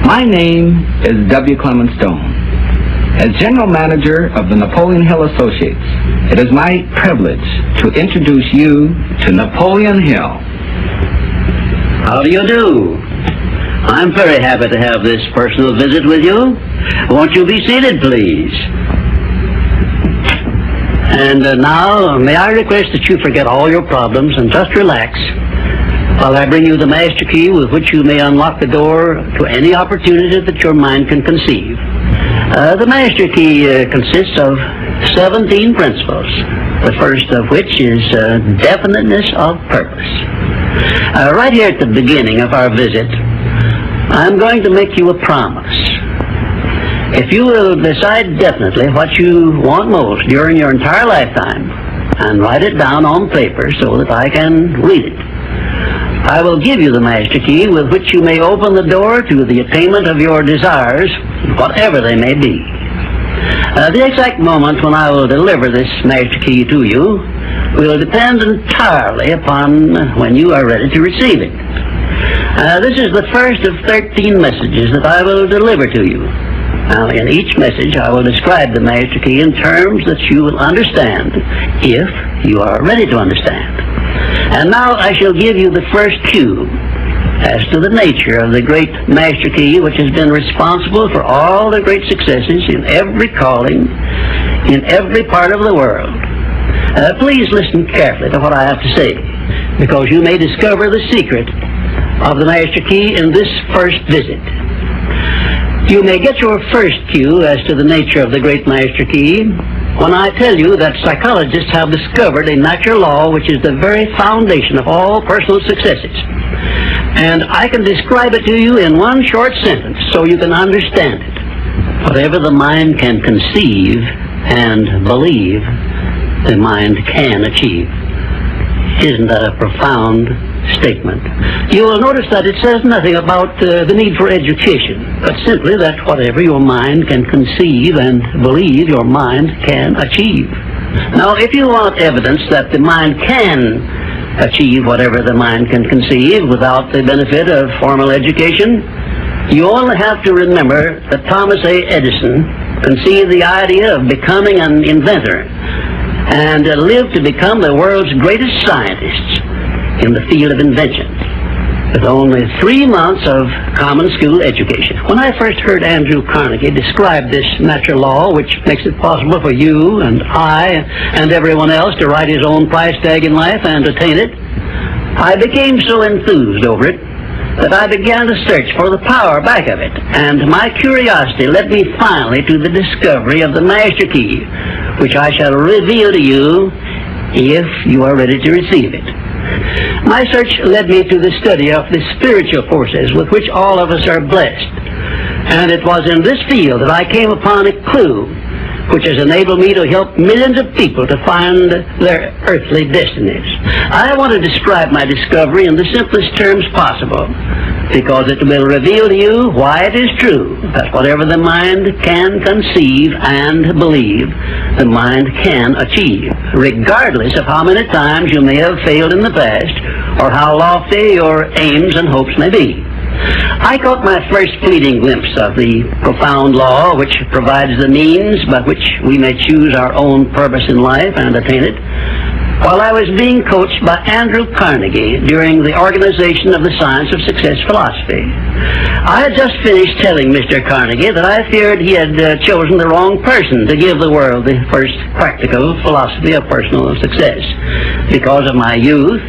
My name is W. Clement Stone. As General Manager of the Napoleon Hill Associates, it is my privilege to introduce you to Napoleon Hill. How do you do? I'm very happy to have this personal visit with you. Won't you be seated, please? And now, may I request that you forget all your problems and just relax while I bring you the master key with which you may unlock the door to any opportunity that your mind can conceive. The master key consists of 17 principles, the first of which is definiteness of purpose. Right here at the beginning of our visit, I'm going to make you a promise. If you will decide definitely what you want most during your entire lifetime and write it down on paper so that I can read it, I will give you the master key with which you may open the door to the attainment of your desires, whatever they may be. The exact moment when I will deliver this master key to you will depend entirely upon when you are ready to receive it. This is the first of 13 messages that I will deliver to you. Now, in each message, I will describe the master key in terms that you will understand, if you are ready to understand. And now I shall give you the first cue as to the nature of the great master key which has been responsible for all the great successes in every calling, in every part of the world. Please listen carefully to what I have to say, because you may discover the secret of the master key in this first visit. You may get your first cue as to the nature of the great master key when I tell you that psychologists have discovered a natural law which is the very foundation of all personal successes. And I can describe it to you in one short sentence so you can understand it. Whatever the mind can conceive and believe, the mind can achieve. Isn't that a profound statement? You will notice that it says nothing about the need for education, but simply that whatever your mind can conceive and believe, your mind can achieve. Now, if you want evidence that the mind can achieve whatever the mind can conceive without the benefit of formal education, you only have to remember that Thomas A. Edison conceived the idea of becoming an inventor and lived to become the world's greatest scientist in the field of invention with only 3 months of common school education. When I first heard Andrew Carnegie describe this natural law which makes it possible for you and I and everyone else to write his own price tag in life and attain it, I became so enthused over it that I began to search for the power back of it, and my curiosity led me finally to the discovery of the master key, which I shall reveal to you if you are ready to receive it. My search led me to the study of the spiritual forces with which all of us are blessed, and it was in this field that I came upon a clue which has enabled me to help millions of people to find their earthly destinies. I want to describe my discovery in the simplest terms possible, because it will reveal to you why it is true that whatever the mind can conceive and believe, the mind can achieve, regardless of how many times you may have failed in the past or how lofty your aims and hopes may be. I caught my first fleeting glimpse of the profound law which provides the means by which we may choose our own purpose in life and attain it while I was being coached by Andrew Carnegie during the organization of the Science of Success philosophy. I had just finished telling Mr. Carnegie that I feared he had chosen the wrong person to give the world the first practical philosophy of personal success because of my youth,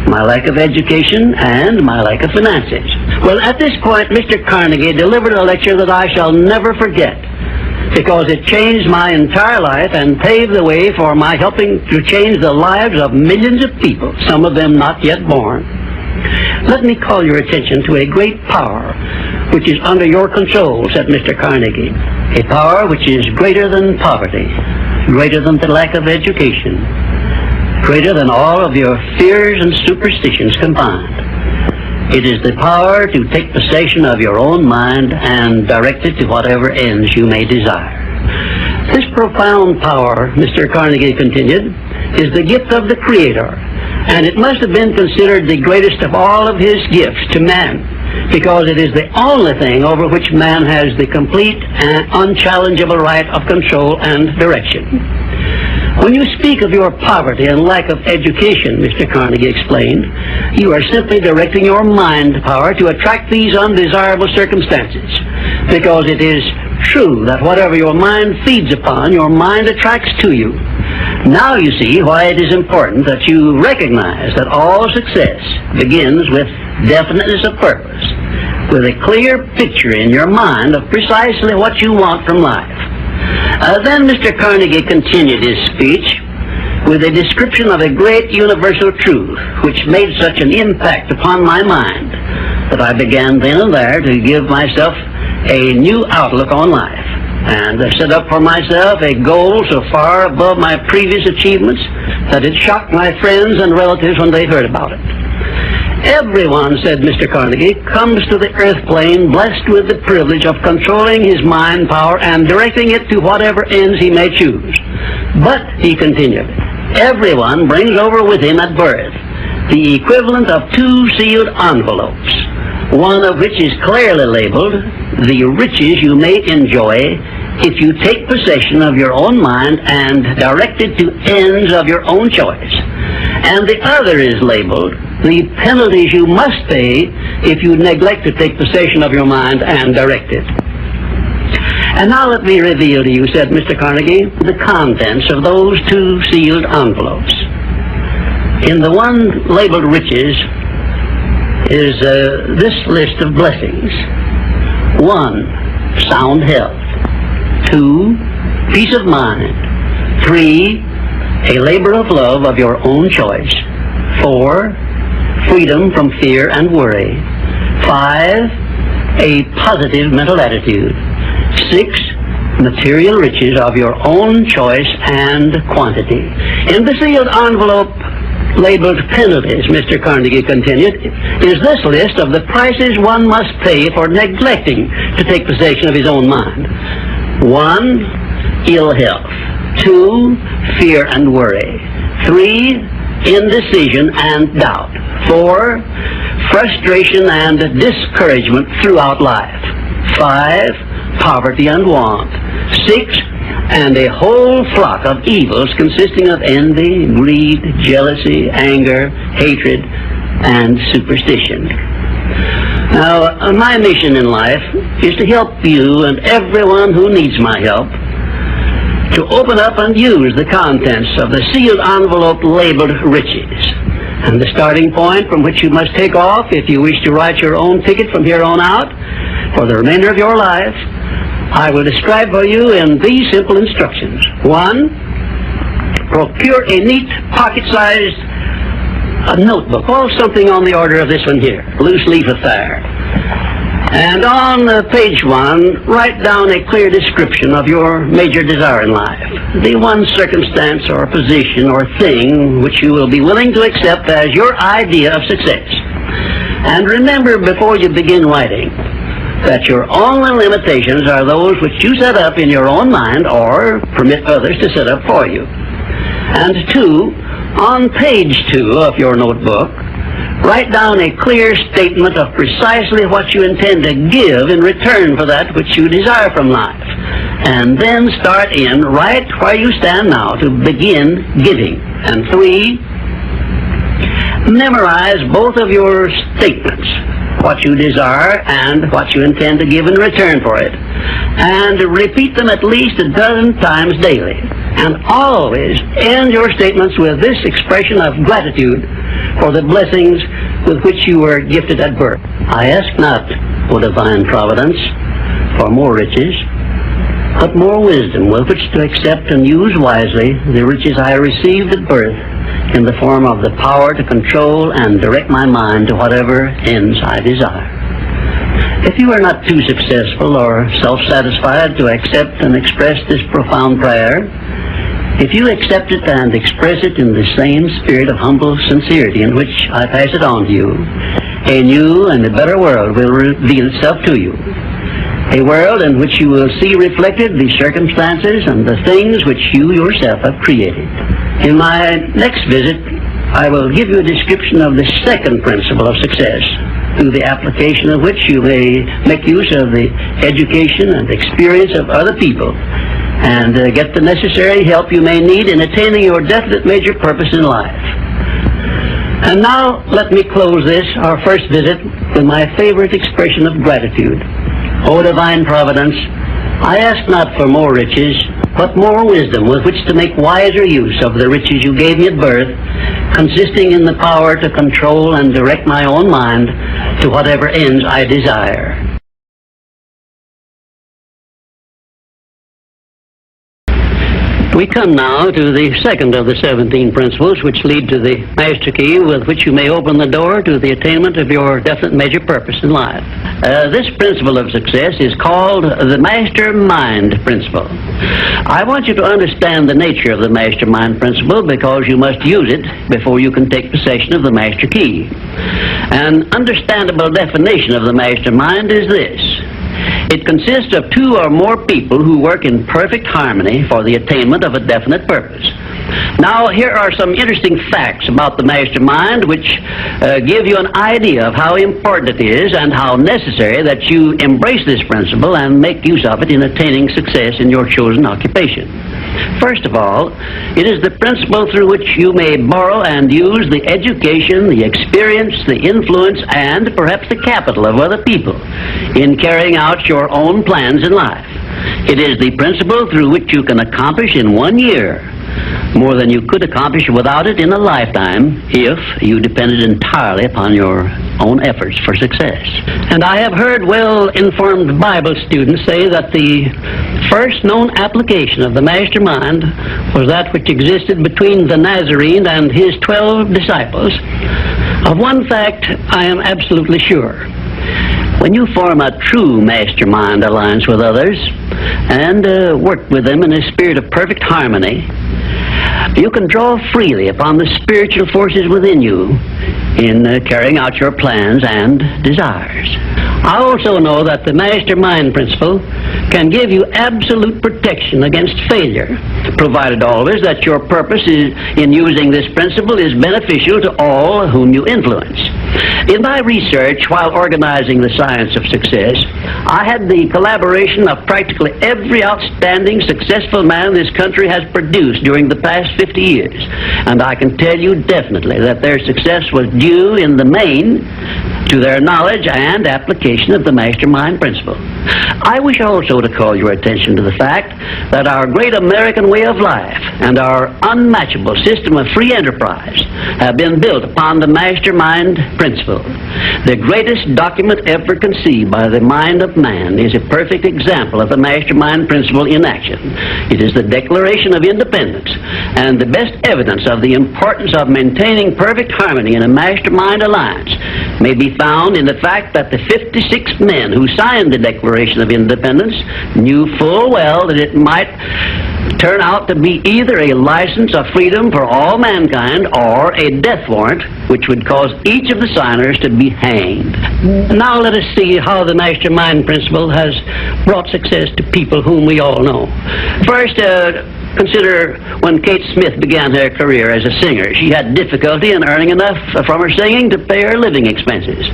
my lack of education, and my lack of finances. Well, at this point, Mr. Carnegie delivered a lecture that I shall never forget, because it changed my entire life and paved the way for my helping to change the lives of millions of people, some of them not yet born. Let me call your attention to a great power which is under your control, said Mr. Carnegie, a power which is greater than poverty, greater than the lack of education, greater than all of your fears and superstitions combined. It is the power to take possession of your own mind and direct it to whatever ends you may desire. This profound power, Mr. Carnegie continued, is the gift of the Creator, and it must have been considered the greatest of all of His gifts to man, because it is the only thing over which man has the complete and unchallengeable right of control and direction. When you speak of your poverty and lack of education, Mr. Carnegie explained, you are simply directing your mind power to attract these undesirable circumstances, because it is true that whatever your mind feeds upon, your mind attracts to you. Now you see why it is important that you recognize that all success begins with definiteness of purpose, with a clear picture in your mind of precisely what you want from life. Then Mr. Carnegie continued his speech with a description of a great universal truth which made such an impact upon my mind that I began then and there to give myself a new outlook on life, and set up for myself a goal so far above my previous achievements that it shocked my friends and relatives when they heard about it. Everyone, said Mr. Carnegie, comes to the earth plane blessed with the privilege of controlling his mind power and directing it to whatever ends he may choose. But, he continued, everyone brings over with him at birth the equivalent of 2 sealed envelopes, one of which is clearly labeled, the riches you may enjoy if you take possession of your own mind and direct it to ends of your own choice. And the other is labeled, the penalties you must pay if you neglect to take possession of your mind and direct it. And now let me reveal to you, said Mr. Carnegie, the contents of those 2 sealed envelopes. In the one labeled riches is this list of blessings. 1, sound health. 2, peace of mind. 3, a labor of love of your own choice. 4, freedom from fear and worry. 5, a positive mental attitude. 6, material riches of your own choice and quantity. In the sealed envelope labeled penalties, Mr. Carnegie continued, is this list of the prices one must pay for neglecting to take possession of his own mind. 1, ill health. 2, fear and worry. 3, indecision and doubt. 4, frustration and discouragement throughout life. 5, poverty and want. 6, and a whole flock of evils consisting of envy, greed, jealousy, anger, hatred, and superstition. Now, my mission in life is to help you and everyone who needs my help to open up and use the contents of the sealed envelope labeled riches. And the starting point from which you must take off if you wish to write your own ticket from here on out for the remainder of your life, I will describe for you in these simple instructions. 1, procure a neat pocket-sized notebook, or something on the order of this one here, loose leaf affair. And on page 1, write down a clear description of your major desire in life, the one circumstance or position or thing which you will be willing to accept as your idea of success. And remember before you begin writing that your only limitations are those which you set up in your own mind or permit others to set up for you. And 2, on page 2 of your notebook, write down a clear statement of precisely what you intend to give in return for that which you desire from life. And then start in right where you stand now to begin giving. And 3, memorize both of your statements, what you desire and what you intend to give in return for it, and repeat them at least a dozen times daily. And always end your statements with this expression of gratitude for the blessings with which you were gifted at birth. I ask not, O divine providence, for more riches, but more wisdom with which to accept and use wisely the riches I received at birth in the form of the power to control and direct my mind to whatever ends I desire. If you are not too successful or self-satisfied to accept and express this profound prayer, if you accept it and express it in the same spirit of humble sincerity in which I pass it on to you, a new and a better world will reveal itself to you. A world in which you will see reflected the circumstances and the things which you yourself have created. In my next visit, I will give you a description of the second principle of success, through the application of which you may make use of the education and experience of other people and get the necessary help you may need in attaining your definite major purpose in life. And now let me close this, our first visit, with my favorite expression of gratitude. O divine providence, I ask not for more riches, but more wisdom with which to make wiser use of the riches you gave me at birth, consisting in the power to control and direct my own mind to whatever ends I desire. We come now to the second of the 17 principles which lead to the master key with which you may open the door to the attainment of your definite major purpose in life. This principle of success is called the mastermind principle. I want you to understand the nature of the mastermind principle because you must use it before you can take possession of the master key. An understandable definition of the mastermind is this. It consists of two or more people who work in perfect harmony for the attainment of a definite purpose. Now, here are some interesting facts about the mastermind which give you an idea of how important it is and how necessary that you embrace this principle and make use of it in attaining success in your chosen occupation. First of all, it is the principle through which you may borrow and use the education, the experience, the influence, and perhaps the capital of other people in carrying out your own plans in life. It is the principle through which you can accomplish in 1 year more than you could accomplish without it in a lifetime if you depended entirely upon your own efforts for success. And I have heard well-informed Bible students say that the first known application of the mastermind was that which existed between the Nazarene and his 12 disciples. Of one fact I am absolutely sure. When you form a true mastermind alliance with others and work with them in a spirit of perfect harmony, you can draw freely upon the spiritual forces within you in carrying out your plans and desires. I also know that the mastermind principle can give you absolute protection against failure, provided always that your purpose in using this principle is beneficial to all whom you influence. In my research while organizing the science of success, I had the collaboration of practically every outstanding successful man this country has produced during the past 50 years, and I can tell you definitely that their success was due in the main to their knowledge and application of the mastermind principle. I wish also to call your attention to the fact that our great American way of life and our unmatchable system of free enterprise have been built upon the mastermind principle. The greatest document ever conceived by the mind of man is a perfect example of the mastermind principle in action. It is the Declaration of Independence, and the best evidence of the importance of maintaining perfect harmony in a mastermind alliance may be found in the fact that the 56 men who signed the Declaration of Independence knew full well that it might turn out to be either a license of freedom for all mankind or a death warrant which would cause each of the signers to be hanged. Now let us see how the mastermind principle has brought success to people whom we all know. First, consider when Kate Smith began her career as a singer. She had difficulty in earning enough from her singing to pay her living expenses.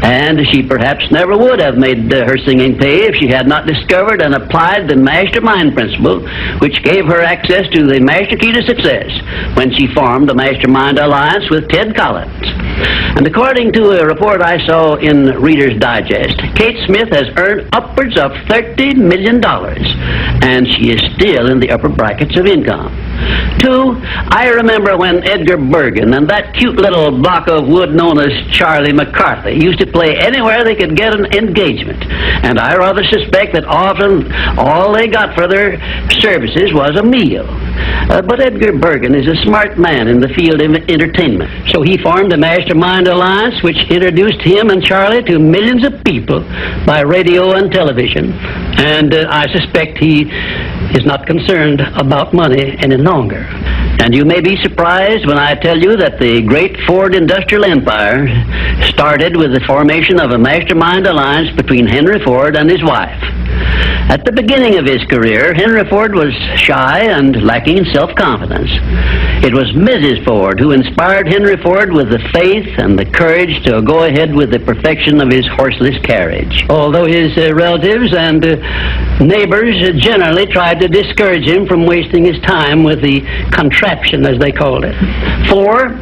And she perhaps never would have made her singing pay if she had not discovered and applied the mastermind principle, which gave her access to the master key to success when she formed the mastermind alliance with Ted Collins. And according to a report I saw in Reader's Digest, Kate Smith has earned upwards of $30 million, and she is still in the upper brackets of income. Two, I remember when Edgar Bergen and that cute little block of wood known as Charlie McCarthy used to play anywhere they could get an engagement, and I rather suspect that often all they got for their services was a meal. But Edgar Bergen is a smart man in the field of entertainment, so he formed a mastermind alliance which introduced him and Charlie to millions of people by radio and television, and I suspect he is not concerned about money any longer. And you may be surprised when I tell you that the great Ford industrial empire started with the formation of a mastermind alliance between Henry Ford and his wife. At the beginning of his career, Henry Ford was shy and lacking in self-confidence. It was Mrs. Ford who inspired Henry Ford with the faith and the courage to go ahead with the perfection of his horseless carriage. Although his relatives and neighbors generally tried to discourage him from wasting his time with the contraption, as they called it. 4.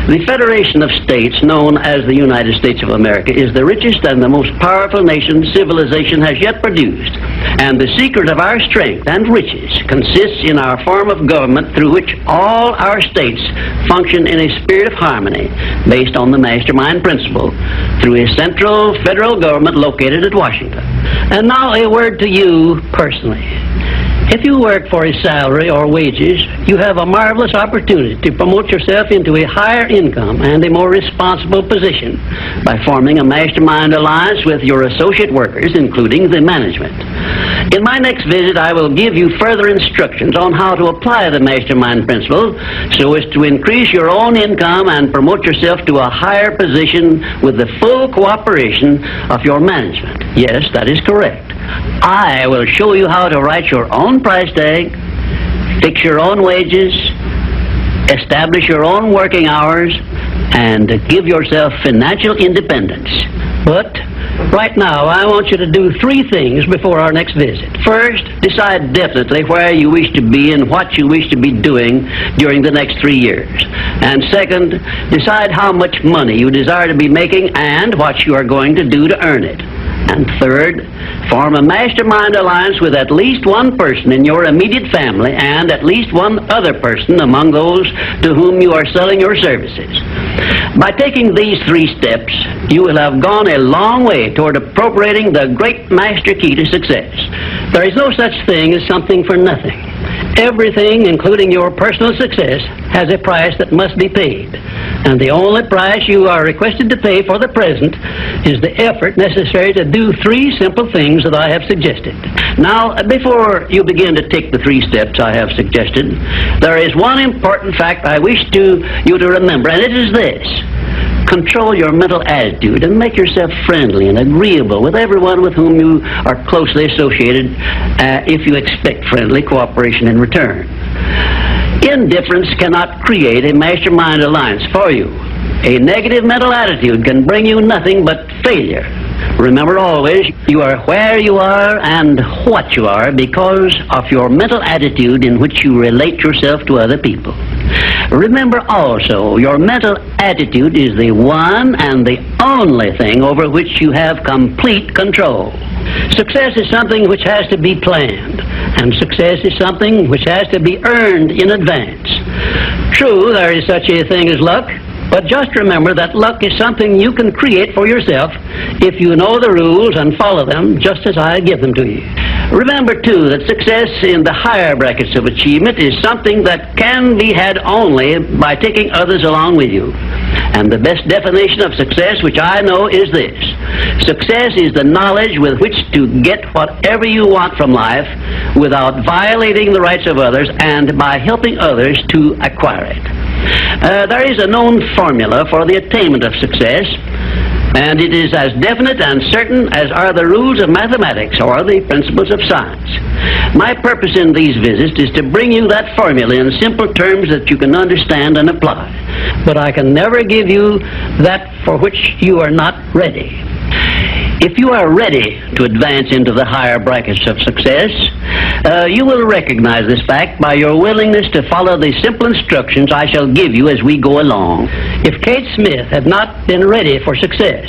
The Federation of States, known as the United States of America, is the richest and the most powerful nation civilization has yet produced. And the secret of our strength and riches consists in our form of government through which all our states function in a spirit of harmony based on the mastermind principle through a central federal government located at Washington. And now a word to you personally. If you work for a salary or wages, you have a marvelous opportunity to promote yourself into a higher income and a more responsible position by forming a mastermind alliance with your associate workers, including the management. In my next visit, I will give you further instructions on how to apply the mastermind principle so as to increase your own income and promote yourself to a higher position with the full cooperation of your management. Yes, that is correct. I will show you how to write your own price tag, fix your own wages, establish your own working hours, and give yourself financial independence. But right now, I want you to do 3 things before our next visit. First, decide definitely where you wish to be and what you wish to be doing during the next 3 years. And second, decide how much money you desire to be making and what you are going to do to earn it. And third, form a mastermind alliance with at least one person in your immediate family and at least one other person among those to whom you are selling your services. By taking these 3 steps, you will have gone a long way toward appropriating the great master key to success. There is no such thing as something for nothing. Everything, including your personal success, has a price that must be paid. And the only price you are requested to pay for the present is the effort necessary to do 3 simple things that I have suggested. Now, before you begin to take the 3 steps I have suggested, there is one important fact I wish you to remember, and it is this. Control your mental attitude and make yourself friendly and agreeable with everyone with whom you are closely associated if you expect friendly cooperation in return. Indifference cannot create a mastermind alliance for you. A negative mental attitude can bring you nothing but failure. Remember always, you are where you are and what you are because of your mental attitude in which you relate yourself to other people. Remember also, your mental attitude is the one and the only thing over which you have complete control. Success is something which has to be planned, and success is something which has to be earned in advance. True, there is such a thing as luck, but just remember that luck is something you can create for yourself if you know the rules and follow them just as I give them to you. Remember, too, that success in the higher brackets of achievement is something that can be had only by taking others along with you. And the best definition of success, which I know, is this. Success is the knowledge with which to get whatever you want from life without violating the rights of others and by helping others to acquire it. There is a known formula for the attainment of success, and it is as definite and certain as are the rules of mathematics or the principles of science. My purpose in these visits is to bring you that formula in simple terms that you can understand and apply. But I can never give you that for which you are not ready. If you are ready to advance into the higher brackets of success, you will recognize this fact by your willingness to follow the simple instructions I shall give you as we go along. If Kate Smith had not been ready for success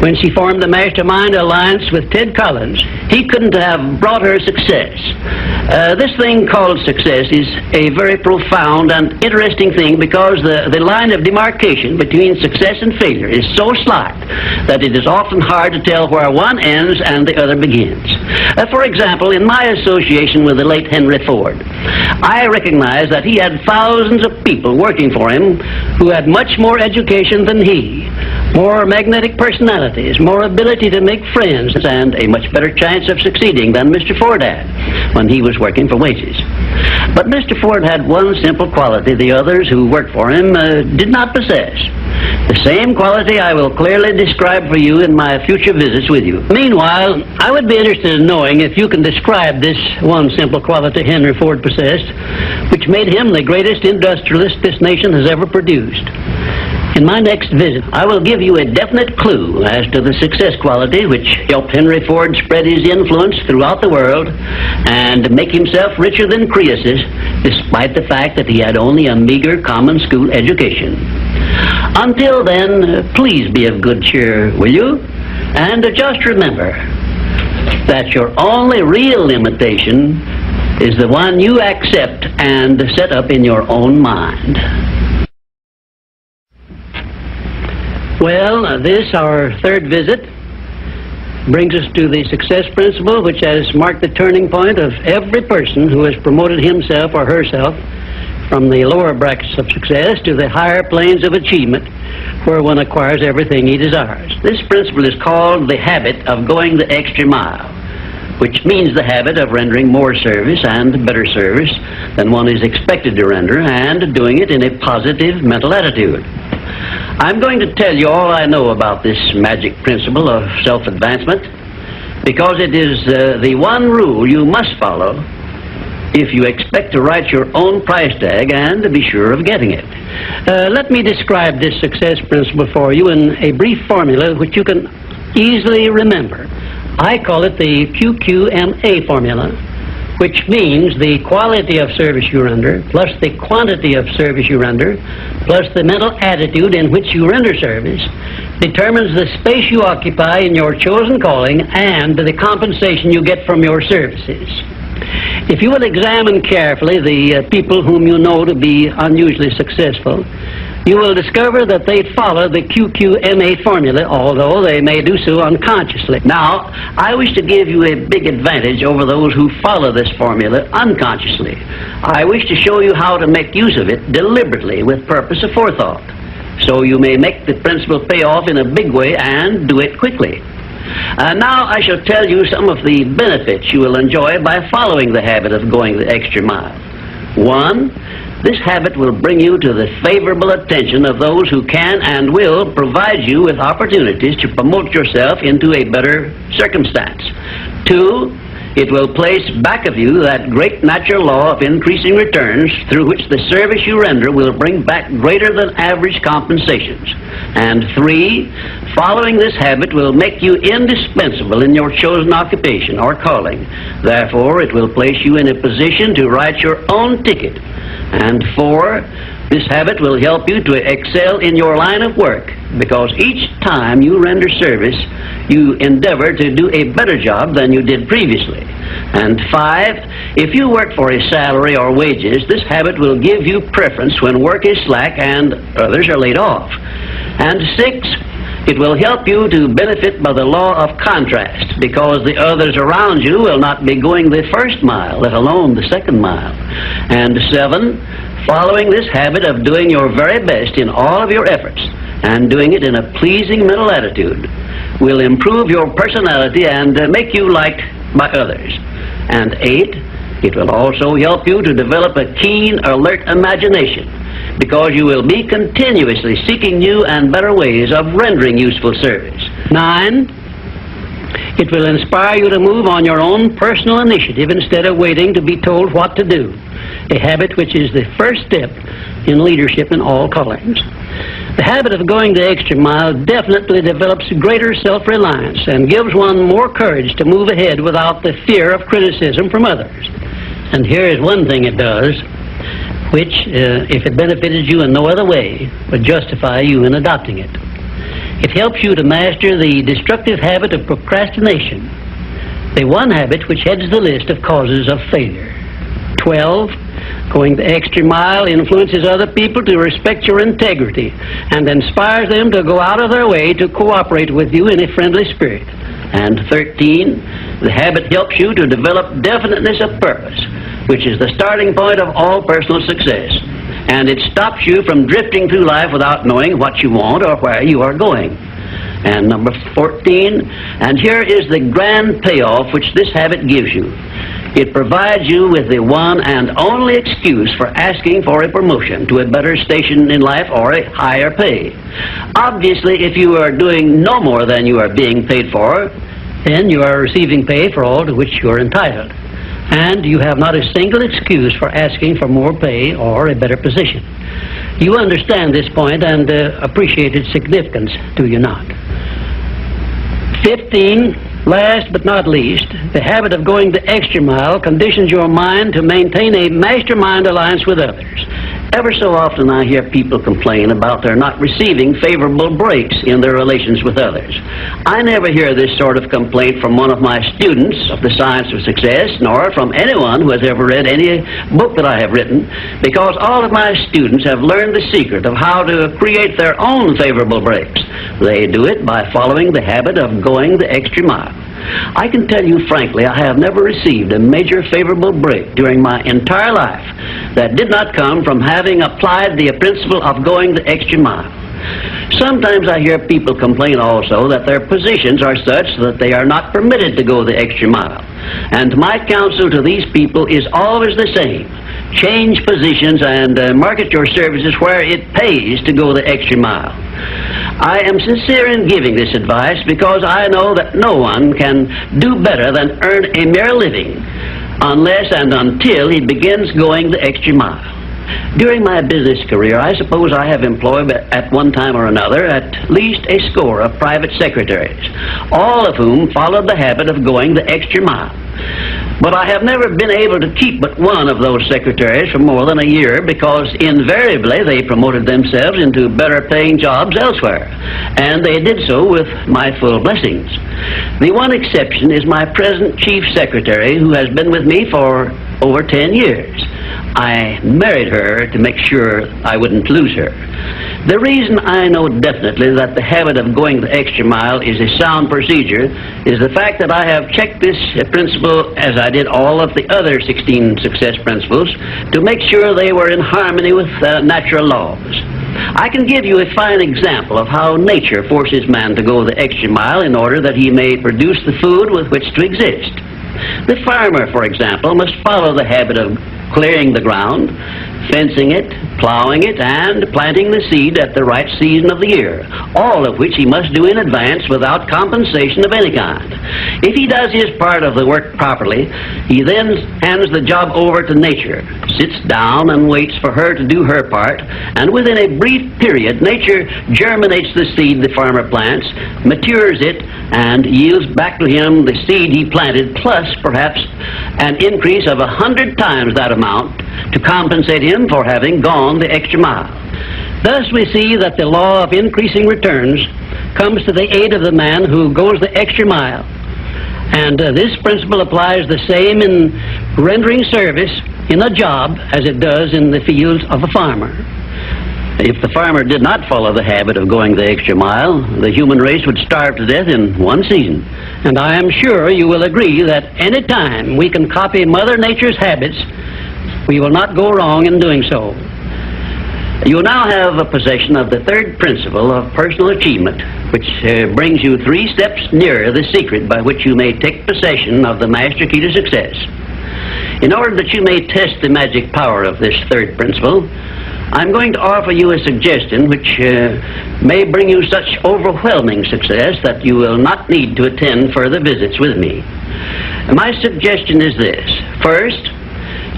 when she formed the Mastermind Alliance with Ted Collins, he couldn't have brought her success. This thing called success is a very profound and interesting thing because the line of demarcation between success and failure is so slight that it is often hard to tell where one ends and the other begins. For example, in my association with the late Henry Ford, I recognized that he had thousands of people working for him who had much more education than he, more magnetic personalities, more ability to make friends, and a much better chance of succeeding than Mr. Ford had when he was working for wages. But Mr. Ford had one simple quality the others who worked for him did not possess. The same quality I will clearly describe for you in my future visits with you. Meanwhile, I would be interested in knowing if you can describe this one simple quality Henry Ford possessed, which which made him the greatest industrialist this nation has ever produced. In my next visit, I will give you a definite clue as to the success quality which helped Henry Ford spread his influence throughout the world and make himself richer than Croesus, despite the fact that he had only a meager common school education. Until then, please be of good cheer, will you? And just remember that your only real limitation is the one you accept and set up in your own mind. Well, this, our third visit, brings us to the success principle, which has marked the turning point of every person who has promoted himself or herself from the lower brackets of success to the higher planes of achievement, where one acquires everything he desires. This principle is called the habit of going the extra mile, which means the habit of rendering more service and better service than one is expected to render, and doing it in a positive mental attitude. I'm going to tell you all I know about this magic principle of self-advancement, because it is the one rule you must follow if you expect to write your own price tag and to be sure of getting it. Let me describe this success principle for you in a brief formula which you can easily remember. I call it the QQMA formula, which means the quality of service you render plus the quantity of service you render plus the mental attitude in which you render service determines the space you occupy in your chosen calling and the compensation you get from your services. If you will examine carefully the people whom you know to be unusually successful, you will discover that they follow the QQMA formula, although they may do so unconsciously. Now, I wish to give you a big advantage over those who follow this formula unconsciously. I wish to show you how to make use of it deliberately with purpose of forethought, so you may make the principle pay off in a big way and do it quickly. Now I shall tell you some of the benefits you will enjoy by following the habit of going the extra mile. 1, this habit will bring you to the favorable attention of those who can and will provide you with opportunities to promote yourself into a better circumstance. 2, it will place back of you that great natural law of increasing returns through which the service you render will bring back greater than average compensations. And 3, following this habit will make you indispensable in your chosen occupation or calling. Therefore, it will place you in a position to write your own ticket. And 4, this habit will help you to excel in your line of work, because each time you render service, you endeavor to do a better job than you did previously. And 5, if you work for a salary or wages, this habit will give you preference when work is slack and others are laid off. And 6, it will help you to benefit by the law of contrast, because the others around you will not be going the first mile, let alone the second mile. And 7, following this habit of doing your very best in all of your efforts and doing it in a pleasing mental attitude will improve your personality and make you liked by others. And 8, it will also help you to develop a keen, alert imagination, because you will be continuously seeking new and better ways of rendering useful service. 9, it will inspire you to move on your own personal initiative instead of waiting to be told what to do, a habit which is the first step in leadership in all callings. The habit of going the extra mile definitely develops greater self-reliance and gives one more courage to move ahead without the fear of criticism from others. And here is one thing it does, which, if it benefited you in no other way, would justify you in adopting it. It helps you to master the destructive habit of procrastination, the one habit which heads the list of causes of failure. 12, going the extra mile influences other people to respect your integrity and inspires them to go out of their way to cooperate with you in a friendly spirit. And 13, the habit helps you to develop definiteness of purpose, which is the starting point of all personal success. And it stops you from drifting through life without knowing what you want or where you are going. And number 14, and here is the grand payoff which this habit gives you. It provides you with the one and only excuse for asking for a promotion to a better station in life or a higher pay. Obviously, if you are doing no more than you are being paid for, then you are receiving pay for all to which you are entitled. and you have not a single excuse for asking for more pay or a better position. You understand this point and appreciate its significance, do you not? 15. Last but not least, the habit of going the extra mile conditions your mind to maintain a mastermind alliance with others. Ever so often I hear people complain about their not receiving favorable breaks in their relations with others. I never hear this sort of complaint from one of my students of the science of success, nor from anyone who has ever read any book that I have written, because all of my students have learned the secret of how to create their own favorable breaks. They do it by following the habit of going the extra mile. I can tell you frankly, I have never received a major favorable break during my entire life that did not come from having applied the principle of going the extra mile. Sometimes I hear people complain also that their positions are such that they are not permitted to go the extra mile. And my counsel to these people is always the same. Change positions and market your services where it pays to go the extra mile. I am sincere in giving this advice because I know that no one can do better than earn a mere living unless and until he begins going the extra mile. During my business career, I suppose I have employed at one time or another at least a score of private secretaries, all of whom followed the habit of going the extra mile. But I have never been able to keep but one of those secretaries for more than a year because invariably they promoted themselves into better paying jobs elsewhere, and they did so with my full blessings. The one exception is my present chief secretary, who has been with me for over 10 years. I married her to make sure I wouldn't lose her. The reason I know definitely that the habit of going the extra mile is a sound procedure is the fact that I have checked this principle, as I did all of the other 16 success principles, to make sure they were in harmony with natural laws. I can give you a fine example of how nature forces man to go the extra mile in order that he may produce the food with which to exist. The farmer, for example, must follow the habit of clearing the ground, fencing it, plowing it, and planting the seed at the right season of the year, all of which he must do in advance without compensation of any kind. If he does his part of the work properly, he then hands the job over to nature, sits down and waits for her to do her part, and within a brief period, nature germinates the seed the farmer plants, matures it, and yields back to him the seed he planted, plus perhaps an increase of 100 times that amount to compensate him for having gone the extra mile. Thus we see that the law of increasing returns comes to the aid of the man who goes the extra mile. And this principle applies the same in rendering service in a job as it does in the fields of a farmer. If the farmer did not follow the habit of going the extra mile, the human race would starve to death in one season. And I am sure you will agree that any time we can copy Mother Nature's habits, we will not go wrong in doing so. You now have a possession of the third principle of personal achievement, which brings you 3 steps nearer the secret by which you may take possession of the master key to success. In order that you may test the magic power of this third principle, I'm going to offer you a suggestion which may bring you such overwhelming success that you will not need to attend further visits with me. My suggestion is this. First,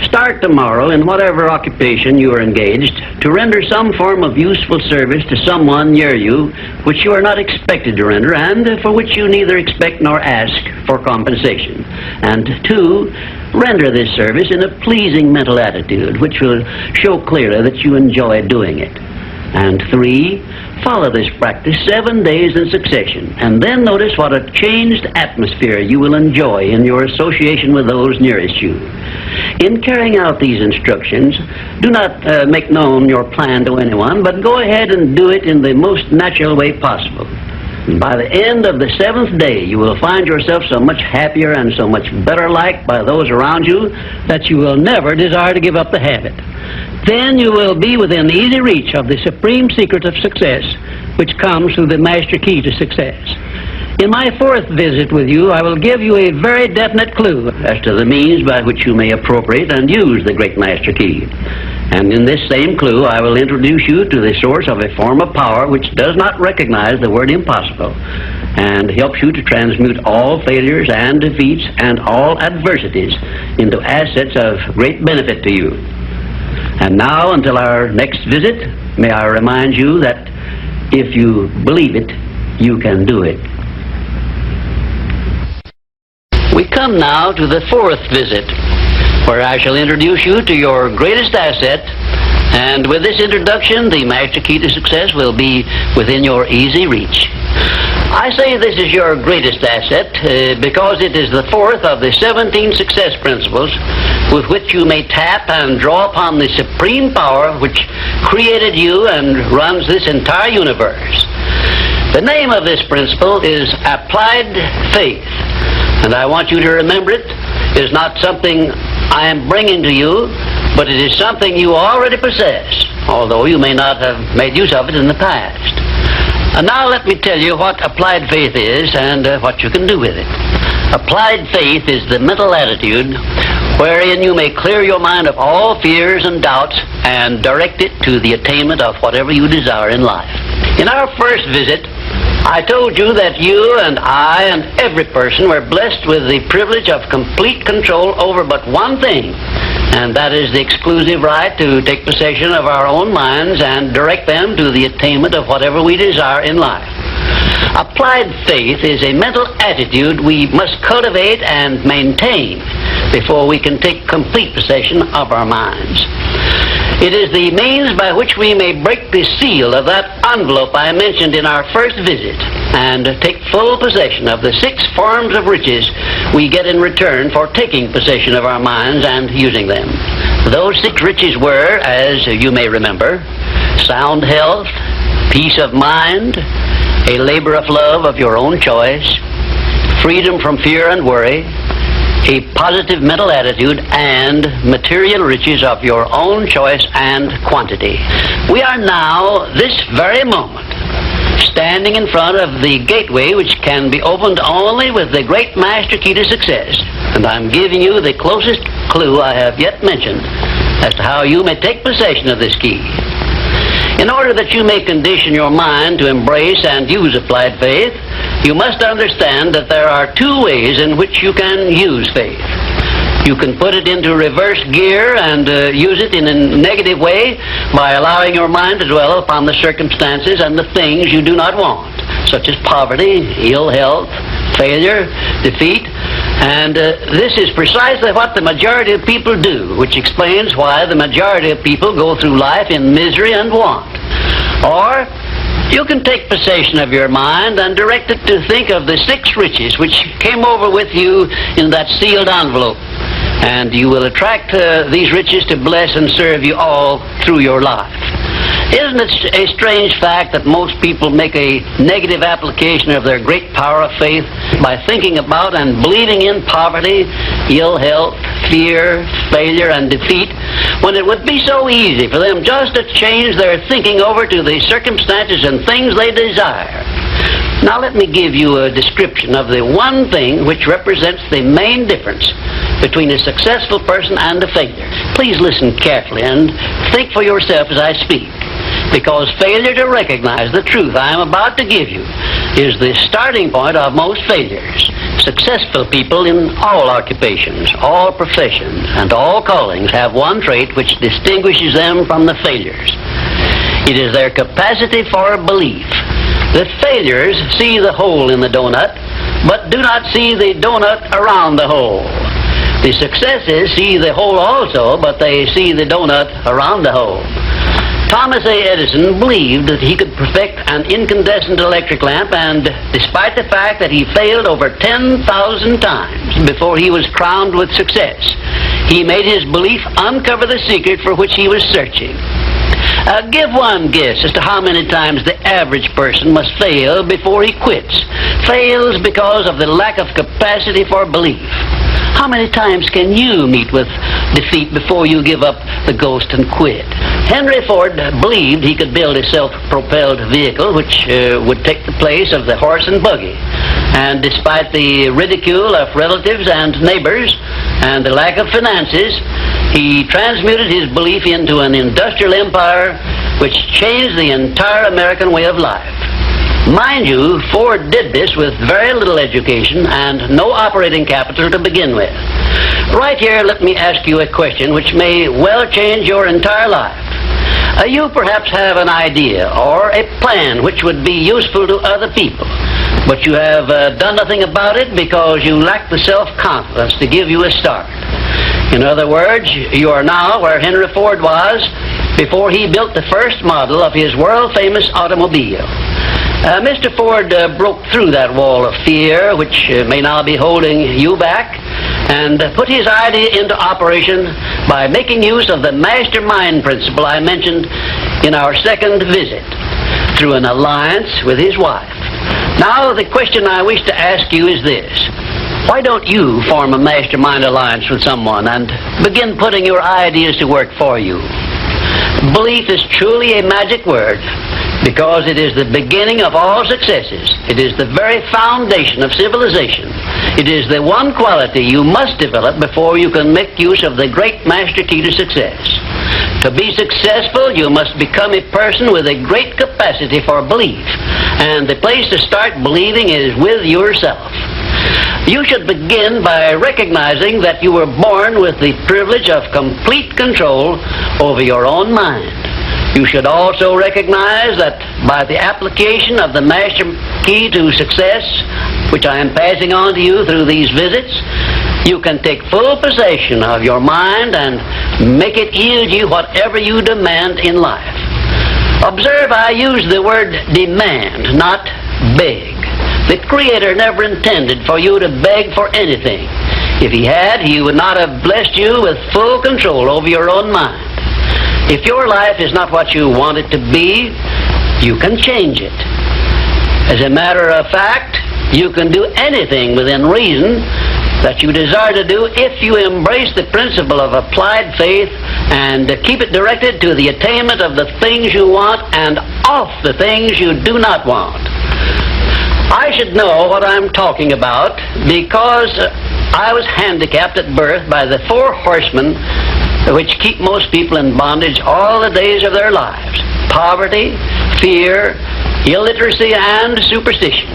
start tomorrow in whatever occupation you are engaged to render some form of useful service to someone near you which you are not expected to render and for which you neither expect nor ask for compensation. And 2, render this service in a pleasing mental attitude which will show clearly that you enjoy doing it. And 3, follow this practice 7 days in succession, and then notice what a changed atmosphere you will enjoy in your association with those nearest you. In carrying out these instructions, do not make known your plan to anyone, but go ahead and do it in the most natural way possible. By the end of the 7th day, you will find yourself so much happier and so much better liked by those around you that you will never desire to give up the habit. Then you will be within easy reach of the supreme secret of success, which comes through the master key to success. In my 4th visit with you, I will give you a very definite clue as to the means by which you may appropriate and use the great master key. And in this same clue, I will introduce you to the source of a form of power which does not recognize the word impossible. and helps you to transmute all failures and defeats and all adversities into assets of great benefit to you. And now, until our next visit, may I remind you that if you believe it, you can do it. We come now to the fourth visit, where I shall introduce you to your greatest asset, and with this introduction, the master key to success will be within your easy reach. I say this is your greatest asset because it is the fourth of the 17 success principles with which you may tap and draw upon the supreme power which created you and runs this entire universe. The name of this principle is applied faith, and I want you to remember it is not something I am bringing to you, but it is something you already possess, although you may not have made use of it in the past. And now let me tell you what applied faith is and what you can do with it. Applied faith is the mental attitude wherein you may clear your mind of all fears and doubts and direct it to the attainment of whatever you desire in life. In our first visit, I told you that you and I and every person were blessed with the privilege of complete control over but one thing, and that is the exclusive right to take possession of our own minds and direct them to the attainment of whatever we desire in life. Applied faith is a mental attitude we must cultivate and maintain before we can take complete possession of our minds. It is the means by which we may break the seal of that envelope I mentioned in our first visit and take full possession of the 6 forms of riches we get in return for taking possession of our minds and using them. Those 6 riches were, as you may remember, sound health, peace of mind, a labor of love of your own choice, freedom from fear and worry, a positive mental attitude, and material riches of your own choice and quantity. We are now, this very moment, standing in front of the gateway which can be opened only with the great master key to success, and I'm giving you the closest clue I have yet mentioned as to how you may take possession of this key. In order that you may condition your mind to embrace and use applied faith, you must understand that there are 2 ways in which you can use faith. You can put it into reverse gear and use it in a negative way by allowing your mind to dwell upon the circumstances and the things you do not want, such as poverty, ill health, failure, defeat, and this is precisely what the majority of people do, which explains why the majority of people go through life in misery and want. Or you can take possession of your mind and direct it to think of the 6 riches which came over with you in that sealed envelope, and you will attract these riches to bless and serve you all through your life. Isn't it a strange fact that most people make a negative application of their great power of faith by thinking about and believing in poverty, ill health, fear, failure, and defeat, when it would be so easy for them just to change their thinking over to the circumstances and things they desire? Now let me give you a description of the one thing which represents the main difference between a successful person and a failure. Please listen carefully and think for yourself as I speak, because failure to recognize the truth I am about to give you is the starting point of most failures. Successful people in all occupations, all professions, and all callings have one trait which distinguishes them from the failures. It is their capacity for belief. The failures see the hole in the donut, but do not see the donut around the hole. The successes see the hole also, but they see the donut around the hole. Thomas A. Edison believed that he could perfect an incandescent electric lamp, and despite the fact that he failed over 10,000 times before he was crowned with success, he made his belief uncover the secret for which he was searching. Give one guess as to how many times the average person must fail before he quits. Fails because of the lack of capacity for belief. How many times can you meet with defeat before you give up the ghost and quit? Henry Ford believed he could build a self-propelled vehicle which would take the place of the horse and buggy. And despite the ridicule of relatives and neighbors and the lack of finances, he transmuted his belief into an industrial empire which changed the entire American way of life. Mind you, Ford did this with very little education and no operating capital to begin with. Right here, let me ask you a question which may well change your entire life. You perhaps have an idea or a plan which would be useful to other people, but you have done nothing about it because you lack the self-confidence to give you a start. In other words, you are now where Henry Ford was before he built the first model of his world-famous automobile. Mr. Ford broke through that wall of fear which may now be holding you back and put his idea into operation by making use of the mastermind principle I mentioned in our second visit through an alliance with his wife. Now, the question I wish to ask you is this. Why don't you form a mastermind alliance with someone and begin putting your ideas to work for you? Belief is truly a magic word because it is the beginning of all successes. It is the very foundation of civilization. It is the one quality you must develop before you can make use of the great master key to success. To be successful, you must become a person with a great capacity for belief, and the place to start believing is with yourself. You should begin by recognizing that you were born with the privilege of complete control over your own mind. You should also recognize that by the application of the master key to success, which I am passing on to you through these visits, you can take full possession of your mind and make it yield you whatever you demand in life. Observe, I use the word demand, not beg. The Creator never intended for you to beg for anything. If He had, He would not have blessed you with full control over your own mind. If your life is not what you want it to be, you can change it. As a matter of fact, you can do anything within reason that you desire to do if you embrace the principle of applied faith and keep it directed to the attainment of the things you want and off the things you do not want. I should know what I'm talking about because I was handicapped at birth by the four horsemen which keep most people in bondage all the days of their lives: poverty, fear, illiteracy, and superstition.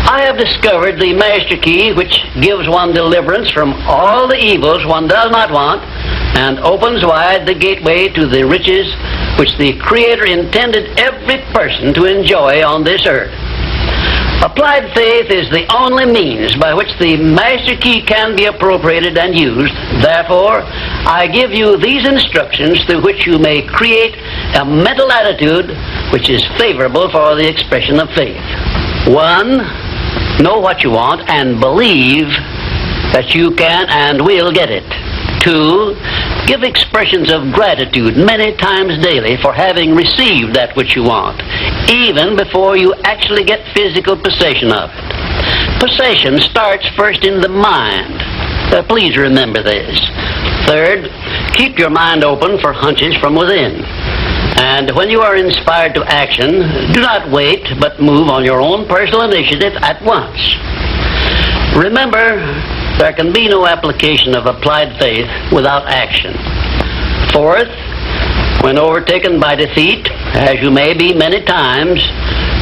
I have discovered the master key which gives one deliverance from all the evils one does not want and opens wide the gateway to the riches which the Creator intended every person to enjoy on this earth. Applied faith is the only means by which the master key can be appropriated and used. Therefore, I give you these instructions through which you may create a mental attitude which is favorable for the expression of faith. 1. Know what you want and believe that you can and will get it. 2. Give expressions of gratitude many times daily for having received that which you want, even before you actually get physical possession of it. Possession starts first in the mind. Please remember this. 3rd, keep your mind open for hunches from within. And when you are inspired to action, do not wait, but move on your own personal initiative at once. Remember, there can be no application of applied faith without action. 4th, when overtaken by defeat, as you may be many times,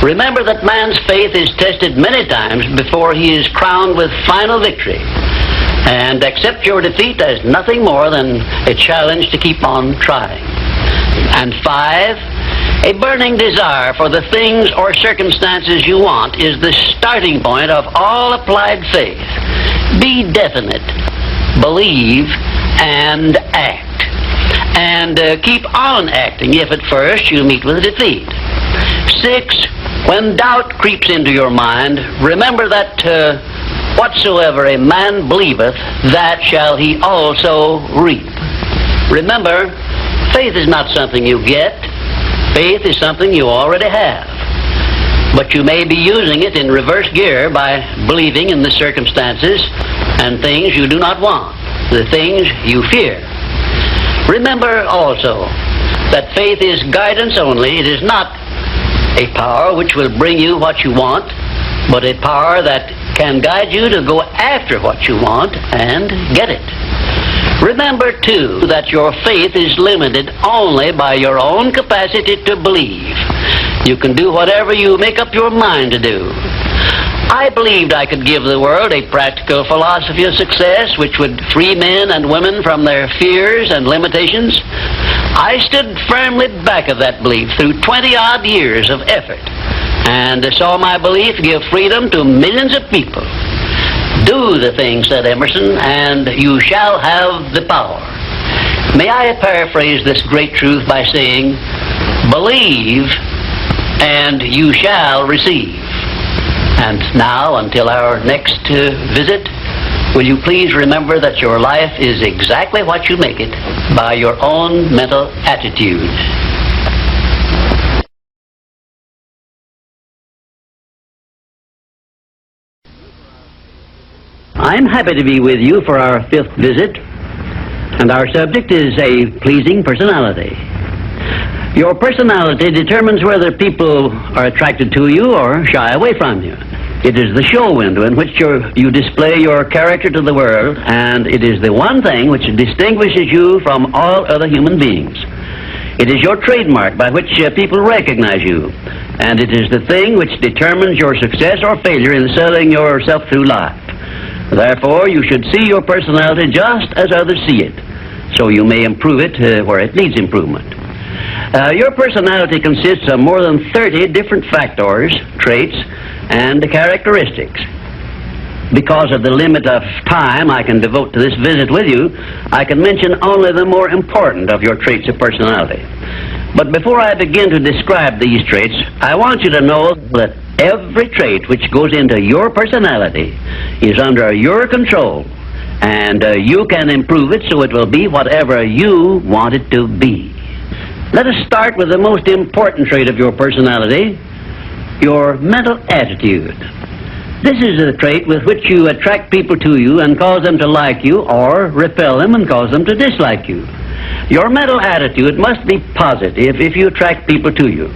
remember that man's faith is tested many times before he is crowned with final victory. And accept your defeat as nothing more than a challenge to keep on trying. And 5, a burning desire for the things or circumstances you want is the starting point of all applied faith. Be definite, believe, and act. And keep on acting if at first you meet with defeat. 6, when doubt creeps into your mind, remember that whatsoever a man believeth, that shall he also reap. Remember, faith is not something you get. Faith is something you already have. But you may be using it in reverse gear by believing in the circumstances and things you do not want, the things you fear. Remember also that faith is guidance only. It is not a power which will bring you what you want, but a power that can guide you to go after what you want and get it. Remember, too, that your faith is limited only by your own capacity to believe. You can do whatever you make up your mind to do. I believed I could give the world a practical philosophy of success which would free men and women from their fears and limitations. I stood firmly back of that belief through 20-odd years of effort, and saw my belief give freedom to millions of people. Do the thing, said Emerson, and you shall have the power. May I paraphrase this great truth by saying, believe and you shall receive. And now, until our next visit, will you please remember that your life is exactly what you make it by your own mental attitude. I'm happy to be with you for our 5th visit, and our subject is a pleasing personality. Your personality determines whether people are attracted to you or shy away from you. It is the show window in which you display your character to the world, and it is the one thing which distinguishes you from all other human beings. It is your trademark by which people recognize you, and it is the thing which determines your success or failure in selling yourself through life. Therefore, you should see your personality just as others see it, so you may improve it where it needs improvement. Your personality consists of more than 30 different factors, traits, and characteristics. Because of the limit of time I can devote to this visit with you, I can mention only the more important of your traits of personality. But before I begin to describe these traits, I want you to know that every trait which goes into your personality is under your control, and you can improve it so it will be whatever you want it to be. Let us start with the most important trait of your personality, your mental attitude. This is a trait with which you attract people to you and cause them to like you, or repel them and cause them to dislike you. Your mental attitude must be positive if you attract people to you.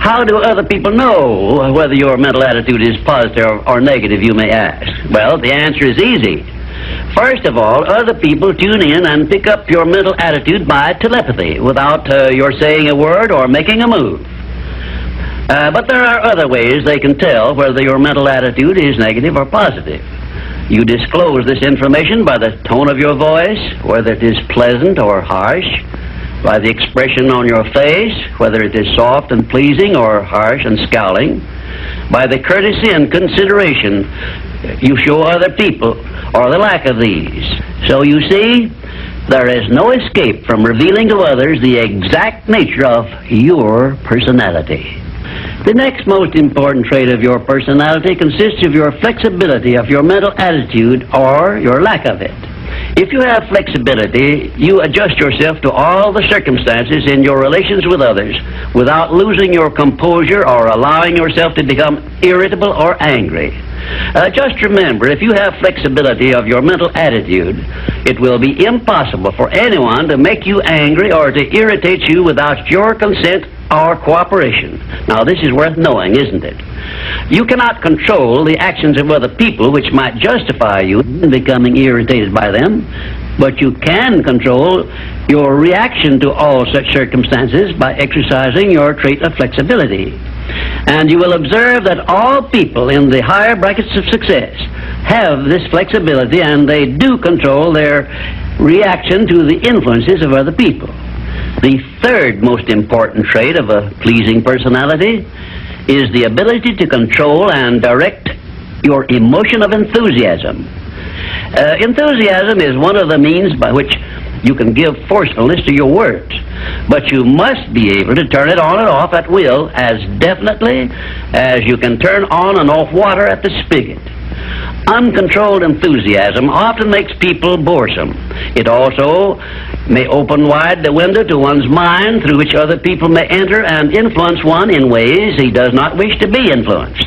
How do other people know whether your mental attitude is positive or negative, you may ask? Well, the answer is easy. First of all, other people tune in and pick up your mental attitude by telepathy without your saying a word or making a move. But there are other ways they can tell whether your mental attitude is negative or positive. You disclose this information by the tone of your voice, whether it is pleasant or harsh, by the expression on your face, whether it is soft and pleasing or harsh and scowling, by the courtesy and consideration you show other people, or the lack of these. So you see, there is no escape from revealing to others the exact nature of your personality. The next most important trait of your personality consists of your flexibility of your mental attitude, or your lack of it. If you have flexibility, you adjust yourself to all the circumstances in your relations with others without losing your composure or allowing yourself to become irritable or angry. Just remember, if you have flexibility of your mental attitude, it will be impossible for anyone to make you angry or to irritate you without your consent or cooperation. Now, this is worth knowing, isn't it? You cannot control the actions of other people which might justify you in becoming irritated by them, but you can control your reaction to all such circumstances by exercising your trait of flexibility. And you will observe that all people in the higher brackets of success have this flexibility, and they do control their reaction to the influences of other people. The third most important trait of a pleasing personality is the ability to control and direct your emotion of enthusiasm. Enthusiasm is one of the means by which you can give forcefulness to your words, but you must be able to turn it on and off at will as definitely as you can turn on and off water at the spigot. Uncontrolled enthusiasm often makes people boresome. It also may open wide the window to one's mind through which other people may enter and influence one in ways he does not wish to be influenced.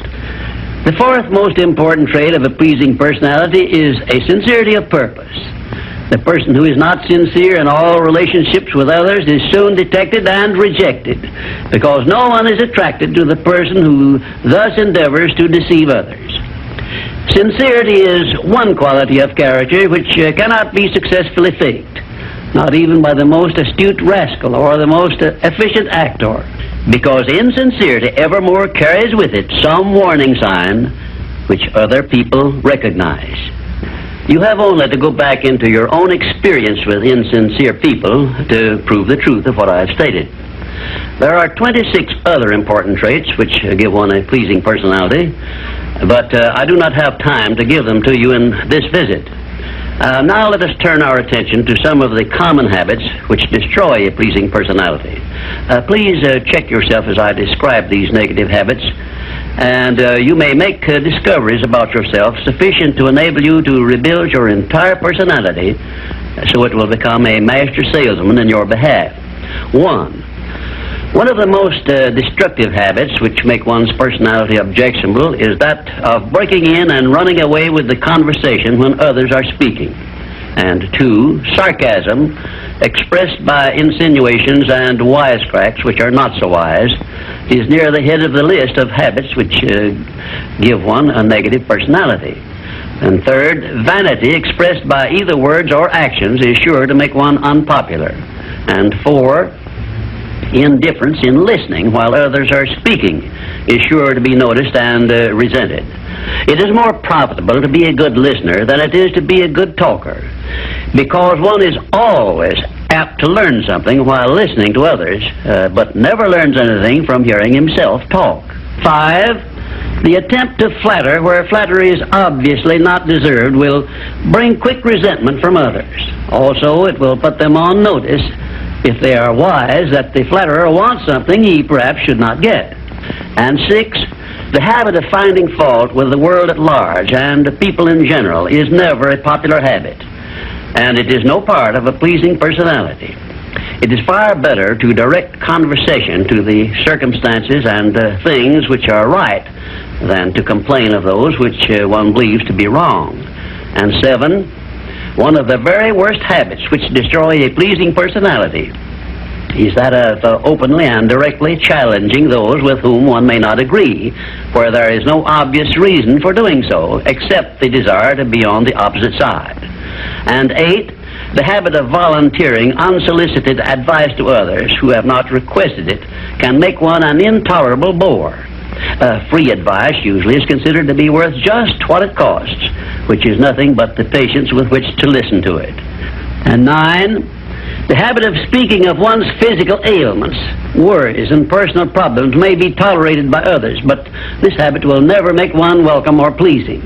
The fourth most important trait of a pleasing personality is a sincerity of purpose. The person who is not sincere in all relationships with others is soon detected and rejected, because no one is attracted to the person who thus endeavors to deceive others. Sincerity is one quality of character which cannot be successfully faked, not even by the most astute rascal or the most efficient actor. because insincerity evermore carries with it some warning sign which other people recognize. You have only to go back into your own experience with insincere people to prove the truth of what I have stated. There are 26 other important traits which give one a pleasing personality, but I do not have time to give them to you in this visit. Now let us turn our attention to some of the common habits which destroy a pleasing personality. Please check yourself as I describe these negative habits, and you may make discoveries about yourself sufficient to enable you to rebuild your entire personality so it will become a master salesman in your behalf. One of the most destructive habits which make one's personality objectionable is that of breaking in and running away with the conversation when others are speaking. And 2, sarcasm, expressed by insinuations and wisecracks which are not so wise, is near the head of the list of habits which give one a negative personality. And 3rd, vanity expressed by either words or actions is sure to make one unpopular. And 4, indifference in listening while others are speaking is sure to be noticed and resented. It is more profitable to be a good listener than it is to be a good talker, because one is always apt to learn something while listening to others, but never learns anything from hearing himself talk. 5, the attempt to flatter where flattery is obviously not deserved will bring quick resentment from others. Also, it will put them on notice, if they are wise, that the flatterer wants something he perhaps should not get. And 6, the habit of finding fault with the world at large and people in general is never a popular habit, and it is no part of a pleasing personality. It is far better to direct conversation to the circumstances and things which are right than to complain of those which one believes to be wrong. And 7, one of the very worst habits which destroy a pleasing personality is that of openly and directly challenging those with whom one may not agree, where there is no obvious reason for doing so, except the desire to be on the opposite side. And 8, the habit of volunteering unsolicited advice to others who have not requested it can make one an intolerable bore. Free advice usually is considered to be worth just what it costs, which is nothing but the patience with which to listen to it. And 9, the habit of speaking of one's physical ailments, worries, and personal problems may be tolerated by others, but this habit will never make one welcome or pleasing.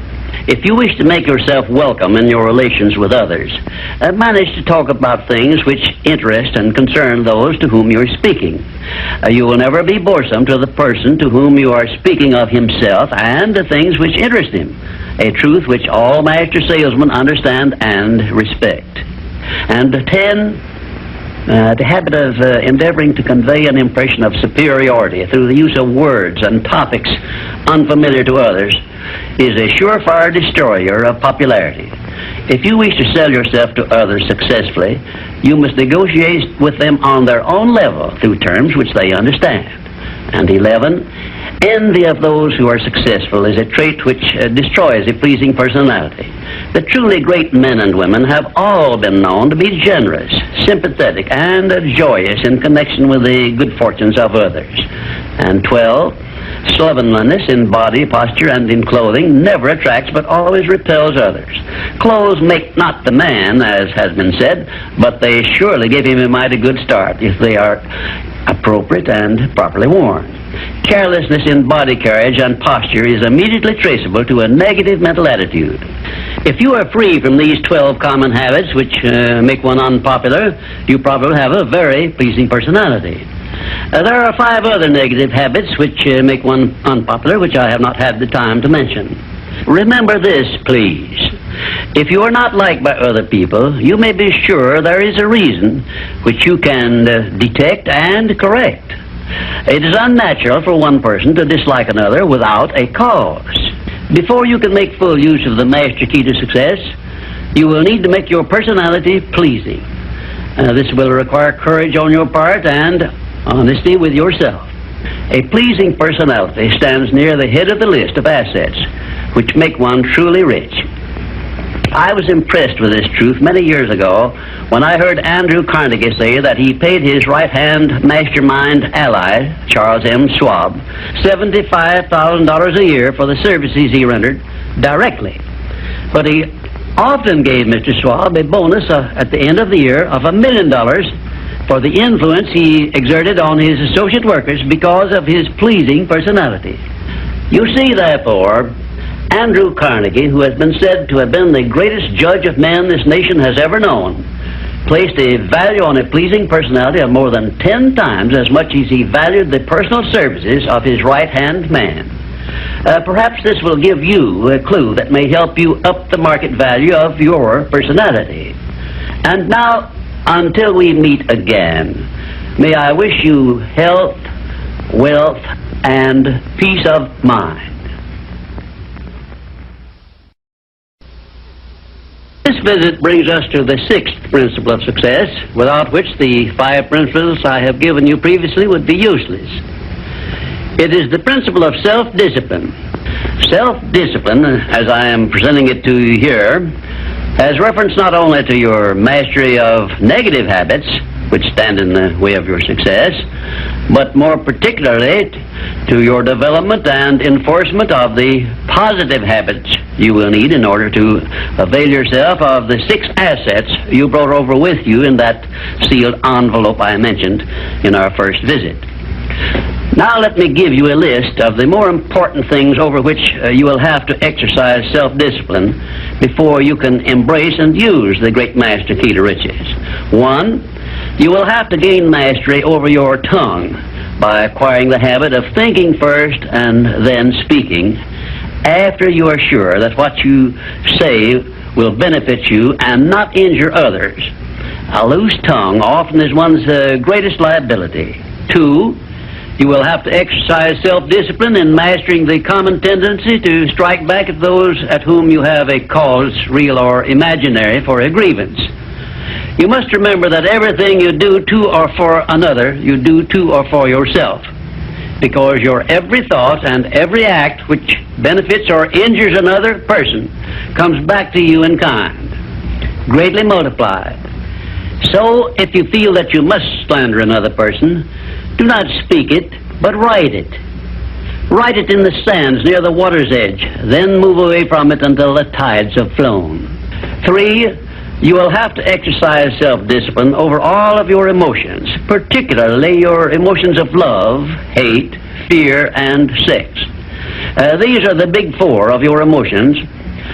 If you wish to make yourself welcome in your relations with others, manage to talk about things which interest and concern those to whom you are speaking. You will never be boresome to the person to whom you are speaking of himself and the things which interest him, a truth which all master salesmen understand and respect. And 10, the habit of endeavoring to convey an impression of superiority through the use of words and topics unfamiliar to others is a surefire destroyer of popularity. If you wish to sell yourself to others successfully, you must negotiate with them on their own level through terms which they understand. And 11, envy of those who are successful is a trait which destroys a pleasing personality. The truly great men and women have all been known to be generous, sympathetic, and joyous in connection with the good fortunes of others. And 12, slovenliness in body, posture, and in clothing never attracts but always repels others. Clothes make not the man, as has been said, but they surely give him a mighty good start if they are appropriate and properly worn. Carelessness in body carriage and posture is immediately traceable to a negative mental attitude. If you are free from these 12 common habits which make one unpopular, you probably have a very pleasing personality. There are 5 other negative habits which make one unpopular, which I have not had the time to mention. Remember this, please. If you are not liked by other people, you may be sure there is a reason which you can detect and correct. It is unnatural for one person to dislike another without a cause. Before you can make full use of the master key to success, you will need to make your personality pleasing. This will require courage on your part and honesty with yourself. A pleasing personality stands near the head of the list of assets which make one truly rich. I was impressed with this truth many years ago when I heard Andrew Carnegie say that he paid his right-hand mastermind ally, Charles M. Schwab, $75,000 a year for the services he rendered directly. But he often gave Mr. Schwab a bonus at the end of the year of $1 million for the influence he exerted on his associate workers because of his pleasing personality. You see, therefore, Andrew Carnegie, who has been said to have been the greatest judge of men this nation has ever known, placed a value on a pleasing personality of more than 10 times as much as he valued the personal services of his right-hand man. Perhaps this will give you a clue that may help you up the market value of your personality. And now, until we meet again, may I wish you health, wealth, and peace of mind. This visit brings us to the 6th principle of success, without which the 5 principles I have given you previously would be useless. It is the principle of self-discipline. Self-discipline, as I am presenting it to you here, has reference not only to your mastery of negative habits, which stand in the way of your success, but more particularly to your development and enforcement of the positive habits you will need in order to avail yourself of the 6 assets you brought over with you in that sealed envelope I mentioned in our first visit. Now let me give you a list of the more important things over which you will have to exercise self-discipline before you can embrace and use the great master key to riches. 1, you will have to gain mastery over your tongue by acquiring the habit of thinking first and then speaking after you are sure that what you say will benefit you and not injure others. A loose tongue often is one's greatest liability. 2, you will have to exercise self-discipline in mastering the common tendency to strike back at those at whom you have a cause, real or imaginary, for a grievance. You must remember that everything you do to or for another, you do to or for yourself, because your every thought and every act which benefits or injures another person comes back to you in kind, greatly multiplied. So, if you feel that you must slander another person, do not speak it, but write it. Write it in the sands near the water's edge, then move away from it until the tides have flown. 3, you will have to exercise self-discipline over all of your emotions, particularly your emotions of love, hate, fear, and sex. These are the big 4 of your emotions,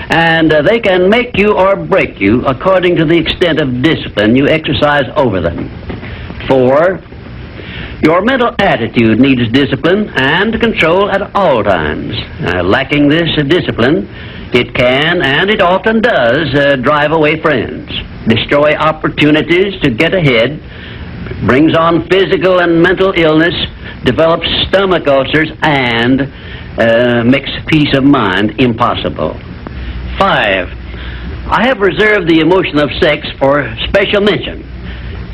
and they can make you or break you according to the extent of discipline you exercise over them. 4, your mental attitude needs discipline and control at all times. Lacking this discipline, it can, and it often does, drive away friends, destroy opportunities to get ahead, brings on physical and mental illness, develops stomach ulcers, and makes peace of mind impossible. 5, I have reserved the emotion of sex for special mention,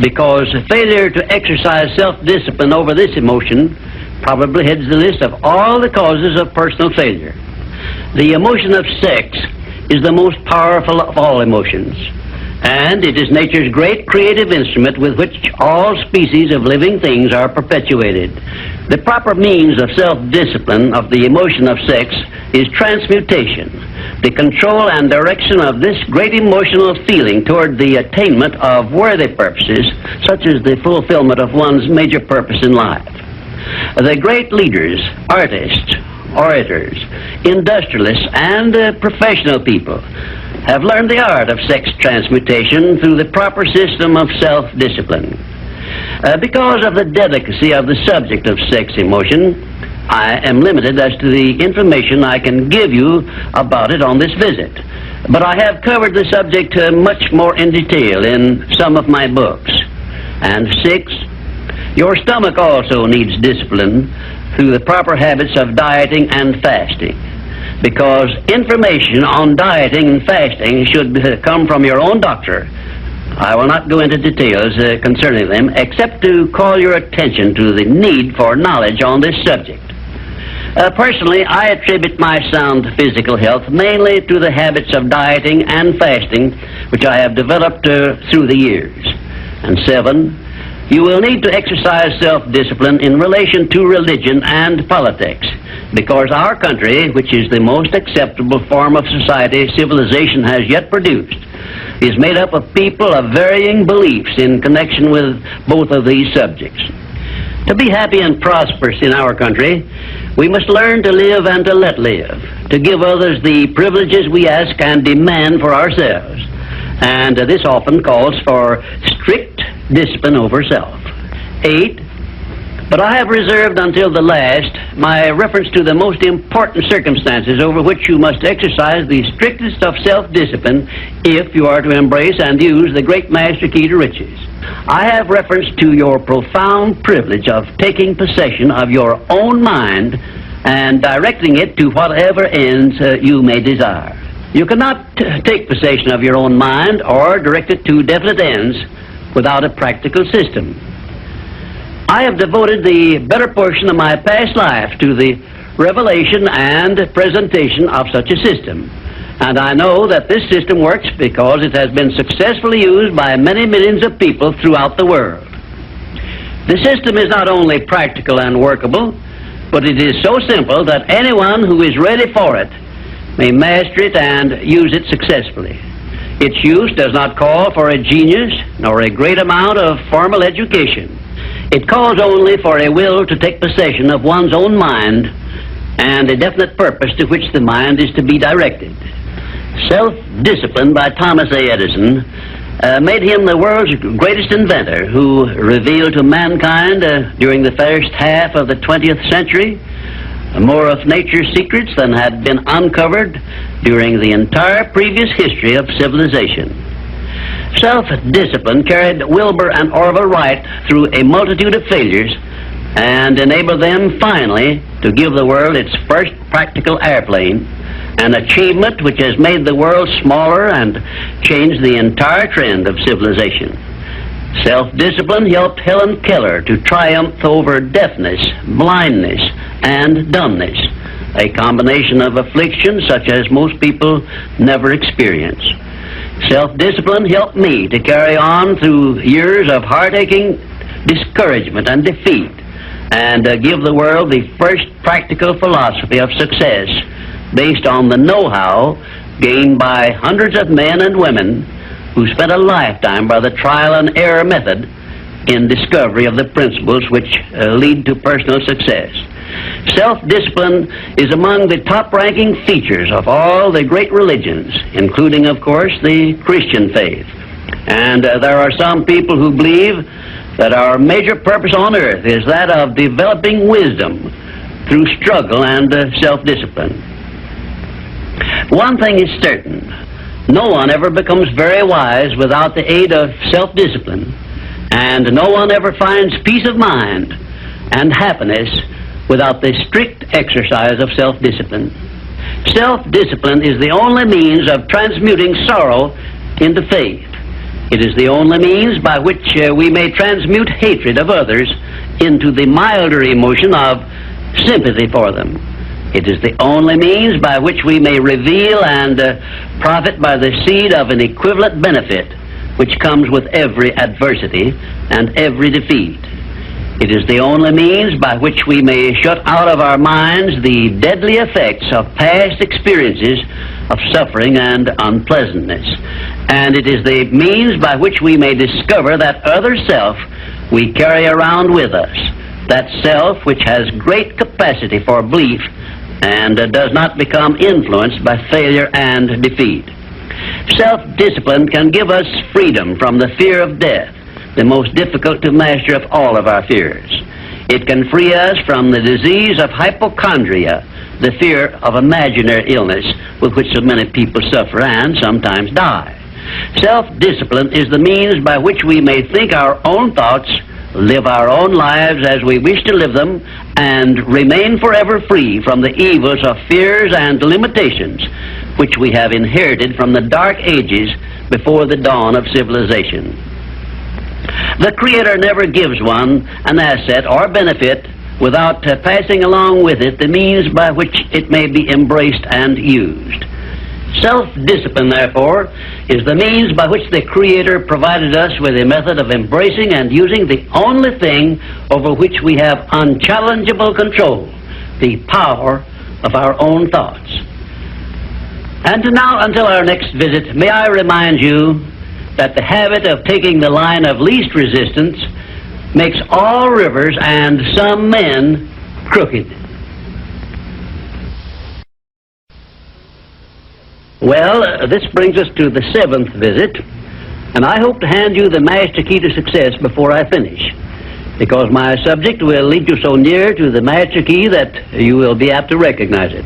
because failure to exercise self-discipline over this emotion probably heads the list of all the causes of personal failure. The emotion of sex is the most powerful of all emotions, and it is nature's great creative instrument with which all species of living things are perpetuated. The proper means of self-discipline of the emotion of sex is transmutation, the control and direction of this great emotional feeling toward the attainment of worthy purposes, such as the fulfillment of one's major purpose in life. The great leaders, artists, orators, industrialists, and professional people have learned the art of sex transmutation through the proper system of self-discipline. Because of the delicacy of the subject of sex emotion, I am limited as to the information I can give you about it on this visit. But I have covered the subject much more in detail in some of my books. And 6, your stomach also needs discipline through the proper habits of dieting and fasting, because information on dieting and fasting should come from your own doctor. I will not go into details concerning them, except to call your attention to the need for knowledge on this subject. Personally, I attribute my sound physical health mainly to the habits of dieting and fasting which I have developed through the years. And 7, you will need to exercise self-discipline in relation to religion and politics, because our country, which is the most acceptable form of society civilization has yet produced, is made up of people of varying beliefs in connection with both of these subjects. To be happy and prosperous in our country, we must learn to live and to let live, to give others the privileges we ask and demand for ourselves. And this often calls for strict discipline over self. 8, but I have reserved until the last my reference to the most important circumstances over which you must exercise the strictest of self-discipline if you are to embrace and use the great master key to riches. I have reference to your profound privilege of taking possession of your own mind and directing it to whatever ends you may desire. You cannot take possession of your own mind or direct it to definite ends without a practical system. I have devoted the better portion of my past life to the revelation and presentation of such a system. And I know that this system works because it has been successfully used by many millions of people throughout the world. The system is not only practical and workable, but it is so simple that anyone who is ready for it may master it and use it successfully. Its use does not call for a genius nor a great amount of formal education. It calls only for a will to take possession of one's own mind and a definite purpose to which the mind is to be directed. Self-Discipline by Thomas A. Edison made him the world's greatest inventor, who revealed to mankind during the first half of the 20th century more of nature's secrets than had been uncovered during the entire previous history of civilization. Self-discipline carried Wilbur and Orville Wright through a multitude of failures and enabled them finally to give the world its first practical airplane, an achievement which has made the world smaller and changed the entire trend of civilization. Self-discipline helped Helen Keller to triumph over deafness, blindness, and dumbness, a combination of afflictions such as most people never experience. Self-discipline helped me to carry on through years of heart-aching discouragement and defeat, and give the world the first practical philosophy of success based on the know-how gained by hundreds of men and women who spent a lifetime by the trial and error method in discovery of the principles which lead to personal success. Self-discipline is among the top-ranking features of all the great religions, including, of course, the Christian faith. And there are some people who believe that our major purpose on earth is that of developing wisdom through struggle and self-discipline. One thing is certain: no one ever becomes very wise without the aid of self-discipline, and no one ever finds peace of mind and happiness without the strict exercise of self-discipline. Self-discipline is the only means of transmuting sorrow into faith. It is the only means by which we may transmute hatred of others into the milder emotion of sympathy for them. It is the only means by which we may reveal and profit by the seed of an equivalent benefit which comes with every adversity and every defeat. It is the only means by which we may shut out of our minds the deadly effects of past experiences of suffering and unpleasantness. And it is the means by which we may discover that other self we carry around with us, that self which has great capacity for belief and does not become influenced by failure and defeat. Self-discipline can give us freedom from the fear of death, the most difficult to master of all of our fears. It can free us from the disease of hypochondria, the fear of imaginary illness with which so many people suffer and sometimes die. Self-discipline is the means by which we may think our own thoughts, live our own lives as we wish to live them, and remain forever free from the evils of fears and limitations which we have inherited from the dark ages before the dawn of civilization. The Creator never gives one an asset or benefit without passing along with it the means by which it may be embraced and used. Self-discipline, therefore, is the means by which the Creator provided us with a method of embracing and using the only thing over which we have unchallengeable control, the power of our own thoughts. And now, until our next visit, may I remind you that the habit of taking the line of least resistance makes all rivers and some men crooked. Well, this brings us to the 7th visit, and I hope to hand you the master key to success before I finish, because my subject will lead you so near to the master key that you will be apt to recognize it.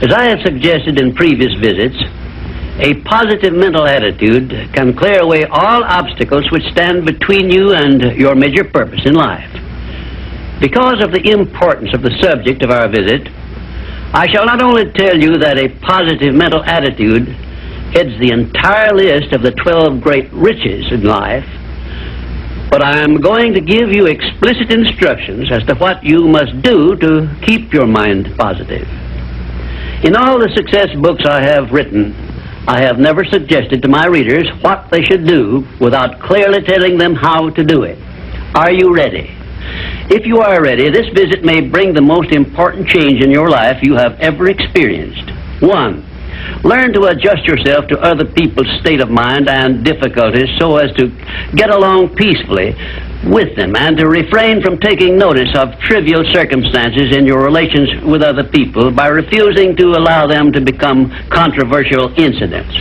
As I have suggested in previous visits, a positive mental attitude can clear away all obstacles which stand between you and your major purpose in life. Because of the importance of the subject of our visit, I shall not only tell you that a positive mental attitude heads the entire list of the 12 great riches in life, but I am going to give you explicit instructions as to what you must do to keep your mind positive. In all the success books I have written, I have never suggested to my readers what they should do without clearly telling them how to do it. Are you ready? If you are ready, this visit may bring the most important change in your life you have ever experienced. 1. Learn to adjust yourself to other people's state of mind and difficulties so as to get along peacefully with them and to refrain from taking notice of trivial circumstances in your relations with other people by refusing to allow them to become controversial incidents.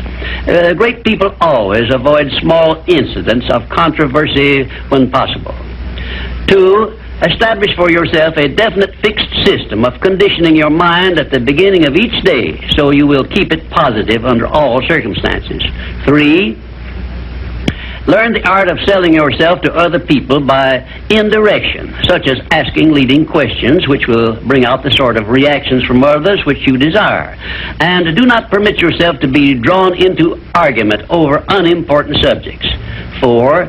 Great people always avoid small incidents of controversy when possible. 2. Establish for yourself a definite fixed system of conditioning your mind at the beginning of each day so you will keep it positive under all circumstances. 3. Learn the art of selling yourself to other people by indirection, such as asking leading questions which will bring out the sort of reactions from others which you desire. And do not permit yourself to be drawn into argument over unimportant subjects. 4.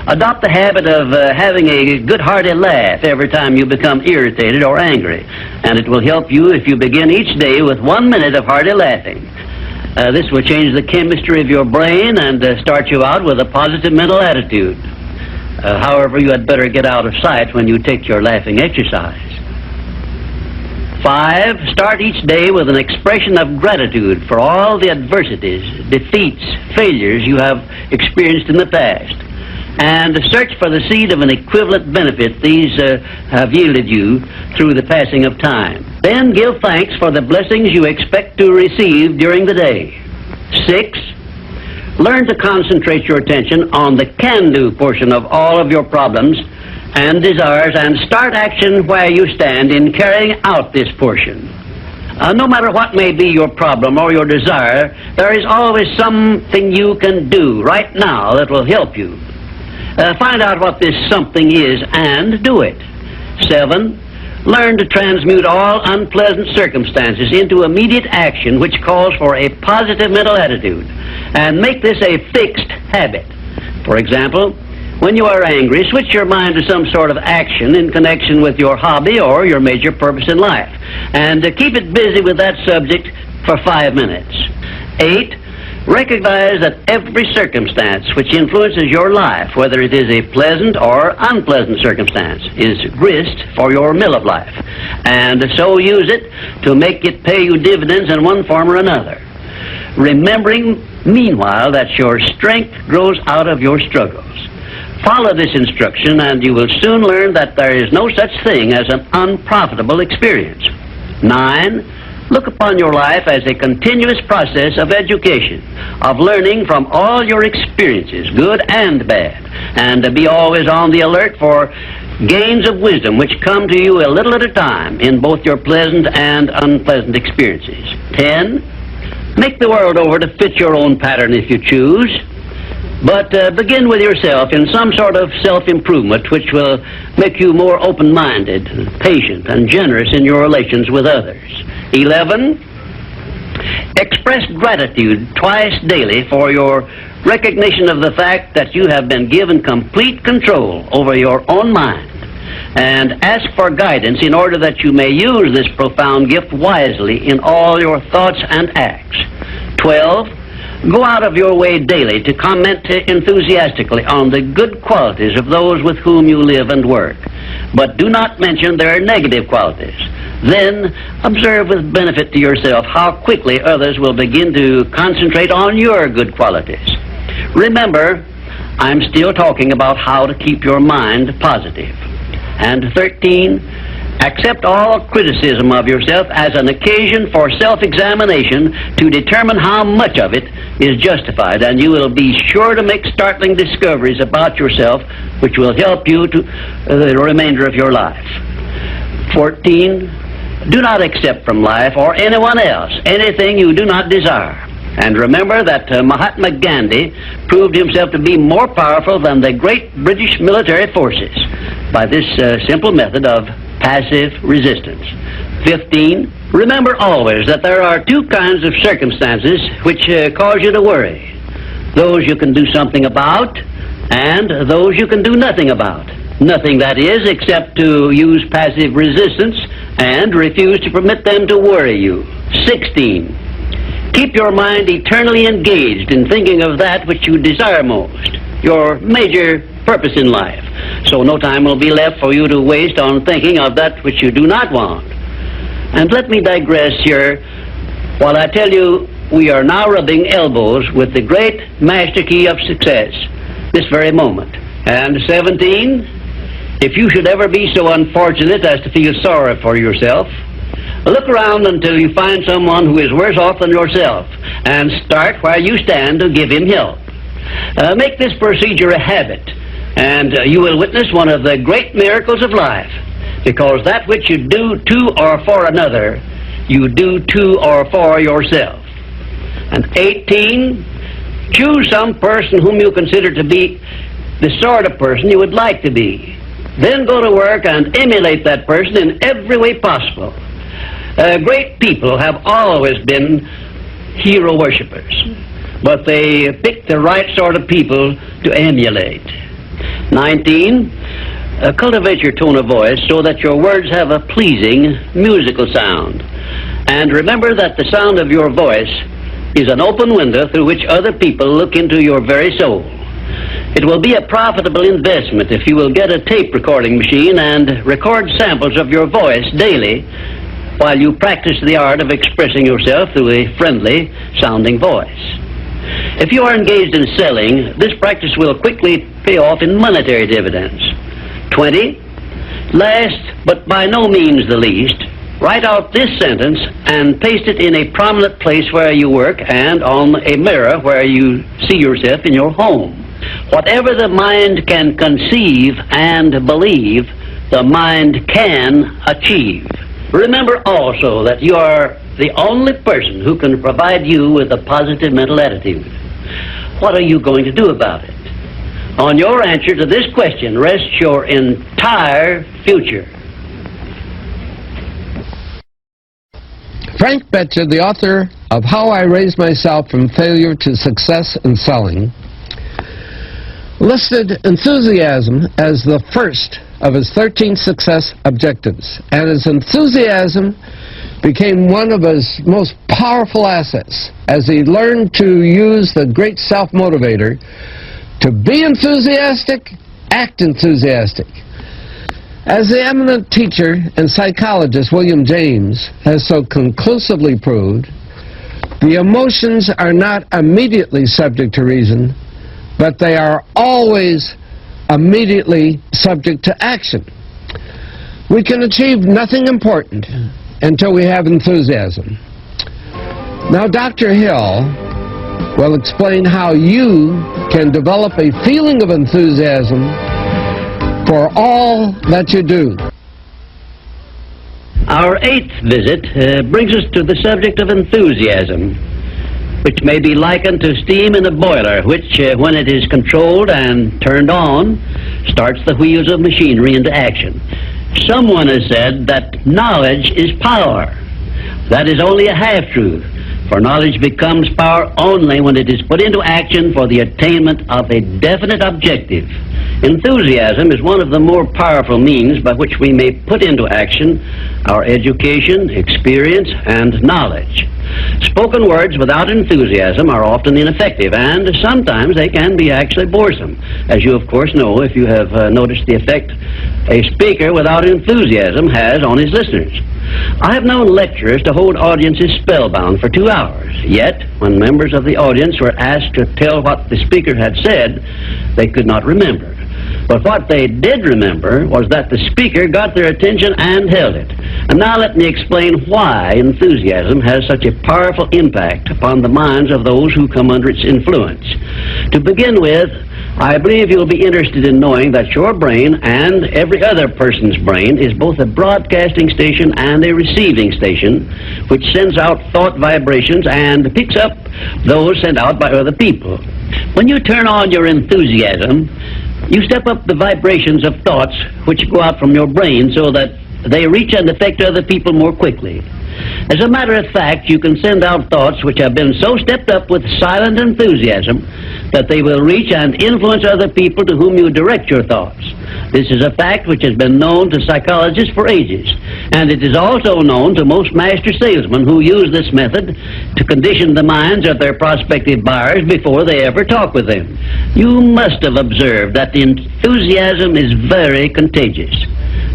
Adopt the habit of having a good hearty laugh every time you become irritated or angry, and it will help you if you begin each day with 1 minute of hearty laughing. This will change the chemistry of your brain and start you out with a positive mental attitude. However, you had better get out of sight when you take your laughing exercise. 5. Start each day with an expression of gratitude for all the adversities, defeats, failures you have experienced in the past, and search for the seed of an equivalent benefit these have yielded you through the passing of time. Then give thanks for the blessings you expect to receive during the day. 6. Learn to concentrate your attention on the can-do portion of all of your problems and desires, and start action where you stand in carrying out this portion. No matter what may be your problem or your desire, there is always something you can do right now that will help you. Find out what this something is and do it. 7. Learn to transmute all unpleasant circumstances into immediate action which calls for a positive mental attitude, and make this a fixed habit. For example, when you are angry, switch your mind to some sort of action in connection with your hobby or your major purpose in life, and keep it busy with that subject for 5 minutes. 8. Recognize that every circumstance which influences your life, whether it is a pleasant or unpleasant circumstance, is grist for your mill of life, and so use it to make it pay you dividends in one form or another, remembering meanwhile that your strength grows out of your struggles. Follow this instruction and you will soon learn that there is no such thing as an unprofitable experience. 9. Look upon your life as a continuous process of education, of learning from all your experiences, good and bad, and be always on the alert for gains of wisdom which come to you a little at a time in both your pleasant and unpleasant experiences. 10. Make the world over to fit your own pattern if you choose. But begin with yourself in some sort of self-improvement which will make you more open-minded, patient, and generous in your relations with others. 11. Express gratitude twice daily for your recognition of the fact that you have been given complete control over your own mind, and ask for guidance in order that you may use this profound gift wisely in all your thoughts and acts. 12. Go out of your way daily to comment enthusiastically on the good qualities of those with whom you live and work, but do not mention their negative qualities. Then observe with benefit to yourself how quickly others will begin to concentrate on your good qualities. Remember, I'm still talking about how to keep your mind positive. And 13, accept all criticism of yourself as an occasion for self-examination to determine how much of it is justified, and you will be sure to make startling discoveries about yourself which will help you to the remainder of your life. 14, do not accept from life or anyone else anything you do not desire. And remember that Mahatma Gandhi proved himself to be more powerful than the great British military forces by this simple method of passive resistance. 15, remember always that there are two kinds of circumstances which cause you to worry. Those you can do something about, and those you can do nothing about. Nothing, that is, except to use passive resistance and refuse to permit them to worry you. 16, keep your mind eternally engaged in thinking of that which you desire most, your major purpose in life, so no time will be left for you to waste on thinking of that which you do not want. And let me digress here while I tell you we are now rubbing elbows with the great master key of success this very moment. And 17, if you should ever be so unfortunate as to feel sorry for yourself, look around until you find someone who is worse off than yourself, and start where you stand to give him help. Make this procedure a habit, and you will witness one of the great miracles of life, because that which you do to or for another, you do to or for yourself. And 18, choose some person whom you consider to be the sort of person you would like to be. Then go to work and emulate that person in every way possible. Great people have always been hero worshippers, but they pick the right sort of people to emulate. 19, cultivate your tone of voice so that your words have a pleasing musical sound. And remember that the sound of your voice is an open window through which other people look into your very soul. It will be a profitable investment if you will get a tape recording machine and record samples of your voice daily while you practice the art of expressing yourself through a friendly sounding voice. If you are engaged in selling, this practice will quickly pay off in monetary dividends. 20, last but by no means the least, write out this sentence and paste it in a prominent place where you work and on a mirror where you see yourself in your home. Whatever the mind can conceive and believe, the mind can achieve. Remember also that you are the only person who can provide you with a positive mental attitude. What are you going to do about it? On your answer to this question rests your entire future. Frank Betcher, the author of How I Raised Myself from Failure to Success in Selling, listed enthusiasm as the first of his 13 success objectives, and his enthusiasm became one of his most powerful assets as he learned to use the great self-motivator to be enthusiastic, act enthusiastic. As the eminent teacher and psychologist William James has so conclusively proved, the emotions are not immediately subject to reason, but they are always immediately subject to action. We can achieve nothing important until we have enthusiasm. Now, Dr. Hill will explain how you can develop a feeling of enthusiasm for all that you do. Our 8th visit brings us to the subject of enthusiasm, which may be likened to steam in a boiler, which, when it is controlled and turned on, starts the wheels of machinery into action. Someone has said that knowledge is power. That is only a half-truth. For knowledge becomes power only when it is put into action for the attainment of a definite objective. Enthusiasm is one of the more powerful means by which we may put into action our education, experience, and knowledge. Spoken words without enthusiasm are often ineffective, and sometimes they can be actually boresome, as you of course know if you have noticed the effect a speaker without enthusiasm has on his listeners. I have known lecturers to hold audiences spellbound for 2 hours, yet when members of the audience were asked to tell what the speaker had said, they could not remember. But what they did remember was that the speaker got their attention and held it. And now let me explain why enthusiasm has such a powerful impact upon the minds of those who come under its influence. To begin with, I believe you'll be interested in knowing that your brain and every other person's brain is both a broadcasting station and a receiving station, which sends out thought vibrations and picks up those sent out by other people. When you turn on your enthusiasm, you step up the vibrations of thoughts which go out from your brain so that they reach and affect other people more quickly. As a matter of fact, you can send out thoughts which have been so stepped up with silent enthusiasm that they will reach and influence other people to whom you direct your thoughts. This is a fact which has been known to psychologists for ages, and it is also known to most master salesmen who use this method to condition the minds of their prospective buyers before they ever talk with them. You must have observed that enthusiasm is very contagious,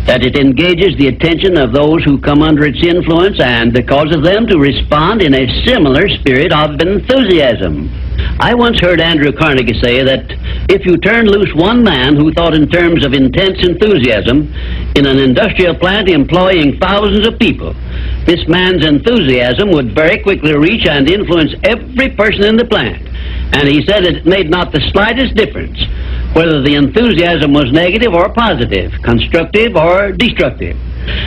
that it engages the attention of those who come under its influence and causes them to respond in a similar spirit of enthusiasm. I once heard Andrew Carnegie say that if you turned loose one man who thought in terms of intense enthusiasm in an industrial plant employing thousands of people, this man's enthusiasm would very quickly reach and influence every person in the plant. And he said it made not the slightest difference whether the enthusiasm was negative or positive, constructive or destructive.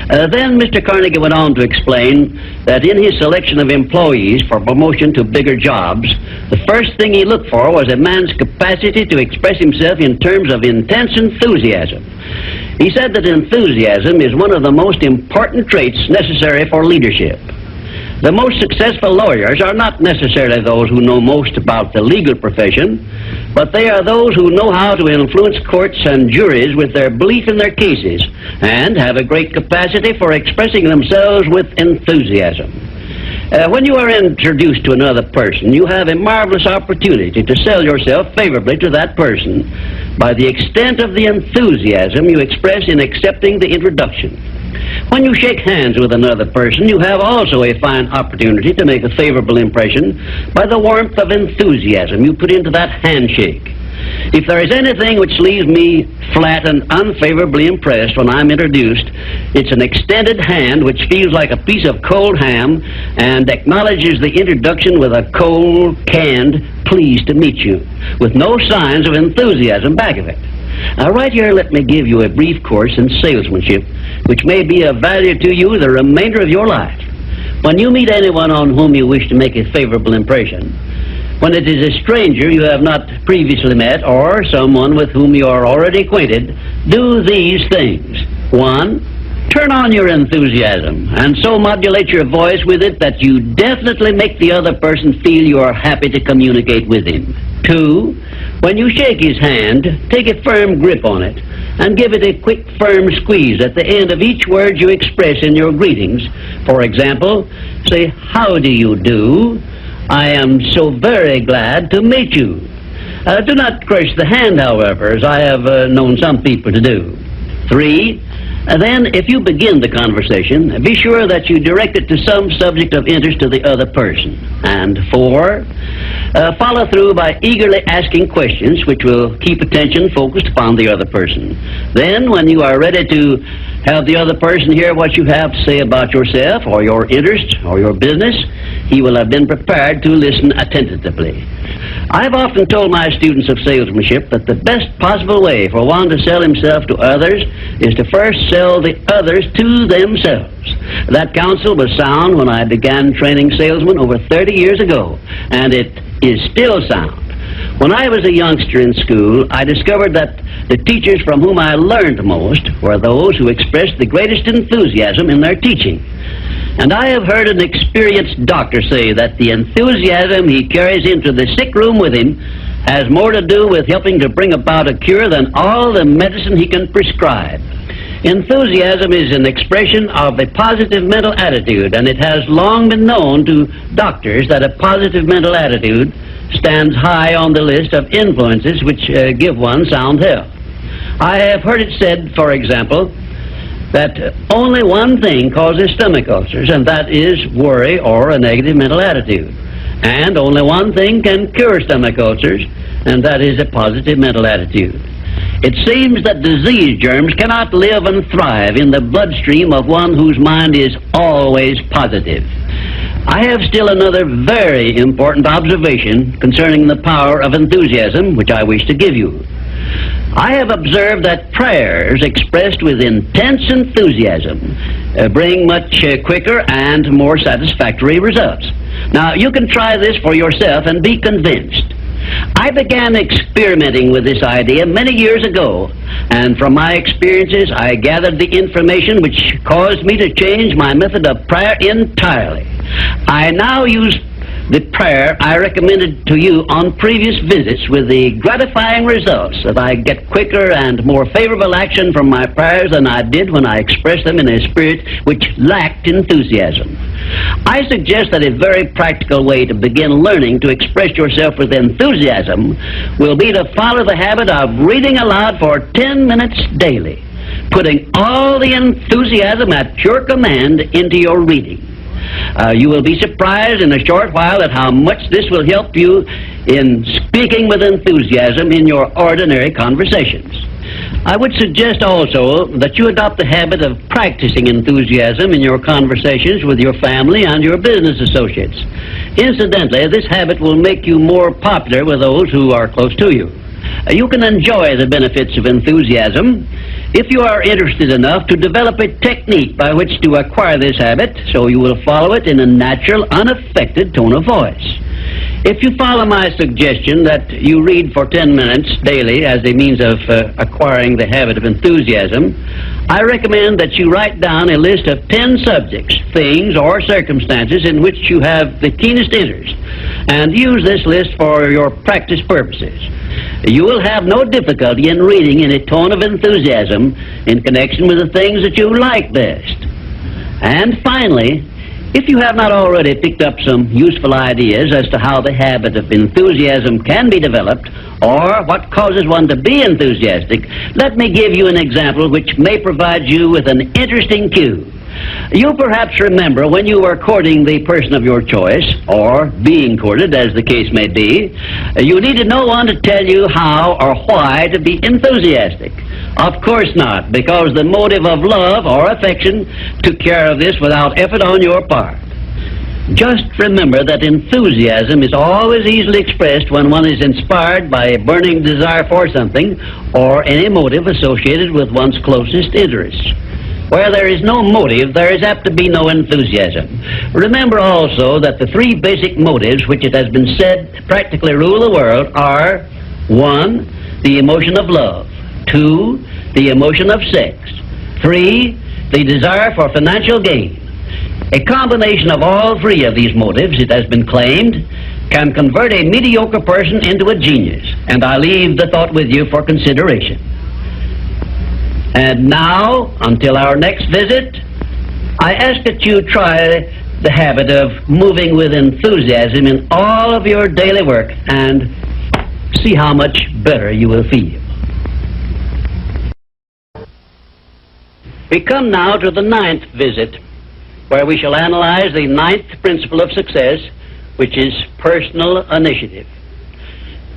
Then Mr. Carnegie went on to explain that in his selection of employees for promotion to bigger jobs, the first thing he looked for was a man's capacity to express himself in terms of intense enthusiasm. He said that enthusiasm is one of the most important traits necessary for leadership. The most successful lawyers are not necessarily those who know most about the legal profession, but they are those who know how to influence courts and juries with their belief in their cases and have a great capacity for expressing themselves with enthusiasm. When you are introduced to another person, you have a marvelous opportunity to sell yourself favorably to that person by the extent of the enthusiasm you express in accepting the introduction. When you shake hands with another person, you have also a fine opportunity to make a favorable impression by the warmth of enthusiasm you put into that handshake. If there is anything which leaves me flat and unfavorably impressed when I'm introduced, it's an extended hand which feels like a piece of cold ham and acknowledges the introduction with a cold, canned, pleased to meet you, with no signs of enthusiasm back of it. Now, right here, let me give you a brief course in salesmanship, which may be of value to you the remainder of your life. When you meet anyone on whom you wish to make a favorable impression, when it is a stranger you have not previously met or someone with whom you are already acquainted, do these things. 1, turn on your enthusiasm and so modulate your voice with it that you definitely make the other person feel you are happy to communicate with him. 2, when you shake his hand, take a firm grip on it and give it a quick, firm squeeze at the end of each word you express in your greetings. For example, say, "How do you do? I am so very glad to meet you." Do not crush the hand, however, as I have known some people to do. 3, then, if you begin the conversation, be sure that you direct it to some subject of interest to the other person. And 4, follow through by eagerly asking questions which will keep attention focused upon the other person. Then, when you are ready to have the other person hear what you have to say about yourself or your interest or your business, he will have been prepared to listen attentively. I've often told my students of salesmanship that the best possible way for one to sell himself to others is to first sell the others to themselves. That counsel was sound when I began training salesmen over 30 years ago, and it is still sound. When I was a youngster in school, I discovered that the teachers from whom I learned most were those who expressed the greatest enthusiasm in their teaching. And I have heard an experienced doctor say that the enthusiasm he carries into the sick room with him has more to do with helping to bring about a cure than all the medicine he can prescribe. Enthusiasm is an expression of a positive mental attitude, and it has long been known to doctors that a positive mental attitude stands high on the list of influences which give one sound health. I have heard it said, for example, that only one thing causes stomach ulcers, and that is worry or a negative mental attitude. And only one thing can cure stomach ulcers, and that is a positive mental attitude. It seems that disease germs cannot live and thrive in the bloodstream of one whose mind is always positive. I have still another very important observation concerning the power of enthusiasm, which I wish to give you. I have observed that prayers expressed with intense enthusiasm bring much quicker and more satisfactory results. Now, you can try this for yourself and be convinced. I began experimenting with this idea many years ago, and from my experiences I gathered the information which caused me to change my method of prayer entirely. I now use the prayer I recommended to you on previous visits, with the gratifying results that I get quicker and more favorable action from my prayers than I did when I expressed them in a spirit which lacked enthusiasm. I suggest that a very practical way to begin learning to express yourself with enthusiasm will be to follow the habit of reading aloud for 10 minutes daily, putting all the enthusiasm at your command into your reading. You will be surprised in a short while at how much this will help you in speaking with enthusiasm in your ordinary conversations. I would suggest also that you adopt the habit of practicing enthusiasm in your conversations with your family and your business associates. Incidentally, this habit will make you more popular with those who are close to you. You can enjoy the benefits of enthusiasm if you are interested enough to develop a technique by which to acquire this habit, so you will follow it in a natural, unaffected tone of voice. If you follow my suggestion that you read for 10 minutes daily as a means of acquiring the habit of enthusiasm, I recommend that you write down a list of 10 subjects, things, or circumstances in which you have the keenest interest, and use this list for your practice purposes. You will have no difficulty in reading in a tone of enthusiasm in connection with the things that you like best. And finally, if you have not already picked up some useful ideas as to how the habit of enthusiasm can be developed, or what causes one to be enthusiastic, let me give you an example which may provide you with an interesting cue. You perhaps remember when you were courting the person of your choice, or being courted, as the case may be, you needed no one to tell you how or why to be enthusiastic. Of course not, because the motive of love or affection took care of this without effort on your part. Just remember that enthusiasm is always easily expressed when one is inspired by a burning desire for something, or any motive associated with one's closest interests. Where there is no motive, there is apt to be no enthusiasm. Remember also that the three basic motives which it has been said practically rule the world are: 1, the emotion of love; 2, the emotion of sex; 3, the desire for financial gain. A combination of all three of these motives, it has been claimed, can convert a mediocre person into a genius, and I leave the thought with you for consideration. And now, until our next visit, I ask that you try the habit of moving with enthusiasm in all of your daily work, and see how much better you will feel. We come now to the 9th visit, where we shall analyze the 9th principle of success, which is personal initiative.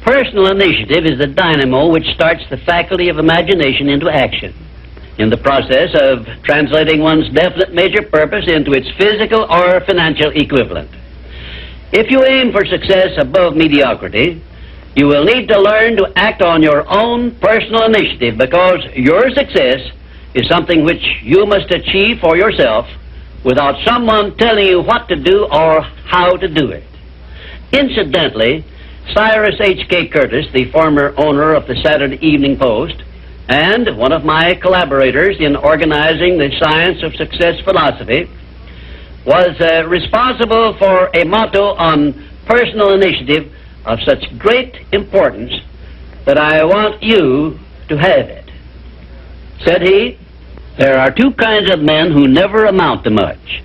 Personal initiative is the dynamo which starts the faculty of imagination into action, in the process of translating one's definite major purpose into its physical or financial equivalent. If you aim for success above mediocrity, you will need to learn to act on your own personal initiative, because your success is something which you must achieve for yourself without someone telling you what to do or how to do it. Incidentally, Cyrus H.K. Curtis, the former owner of the Saturday Evening Post, and one of my collaborators in organizing the Science of Success philosophy, was responsible for a motto on personal initiative of such great importance that I want you to have it. Said he, "There are two kinds of men who never amount to much.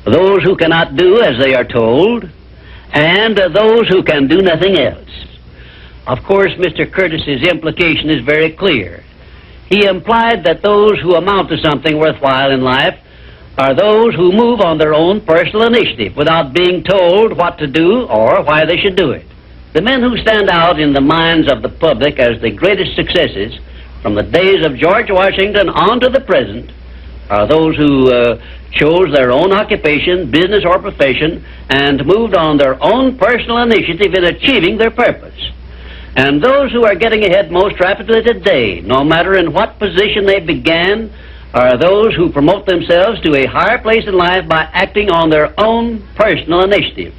Those who cannot do as they are told, and those who can do nothing else." Of course, Mr. Curtis's implication is very clear. He implied that those who amount to something worthwhile in life are those who move on their own personal initiative without being told what to do or why they should do it. The men who stand out in the minds of the public as the greatest successes from the days of George Washington on to the present are those who chose their own occupation, business, or profession and moved on their own personal initiative in achieving their purpose. And those who are getting ahead most rapidly today, no matter in what position they began, are those who promote themselves to a higher place in life by acting on their own personal initiative.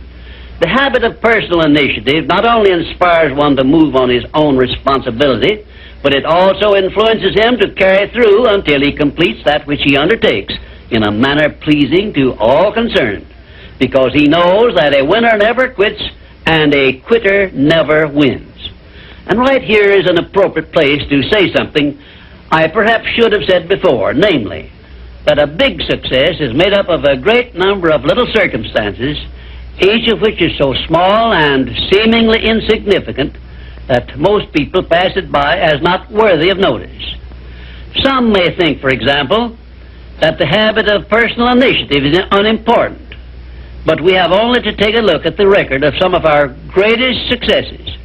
The habit of personal initiative not only inspires one to move on his own responsibility, but it also influences him to carry through until he completes that which he undertakes in a manner pleasing to all concerned, because he knows that a winner never quits and a quitter never wins. And right here is an appropriate place to say something I perhaps should have said before, namely, that a big success is made up of a great number of little circumstances, each of which is so small and seemingly insignificant that most people pass it by as not worthy of notice. Some may think, for example, that the habit of personal initiative is unimportant, but we have only to take a look at the record of some of our greatest successes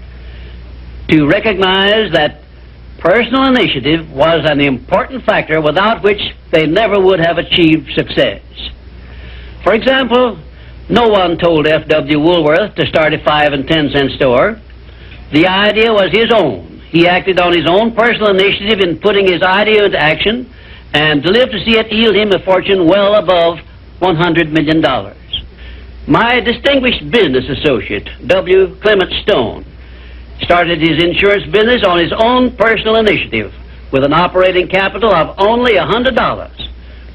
to recognize that personal initiative was an important factor without which they never would have achieved success. For example, no one told F.W. Woolworth to start a 5 and 10 cent store. The idea was his own. He acted on his own personal initiative in putting his idea into action and lived to see it yield him a fortune well above $100 million. My distinguished business associate, W. Clement Stone, started his insurance business on his own personal initiative with an operating capital of only $100.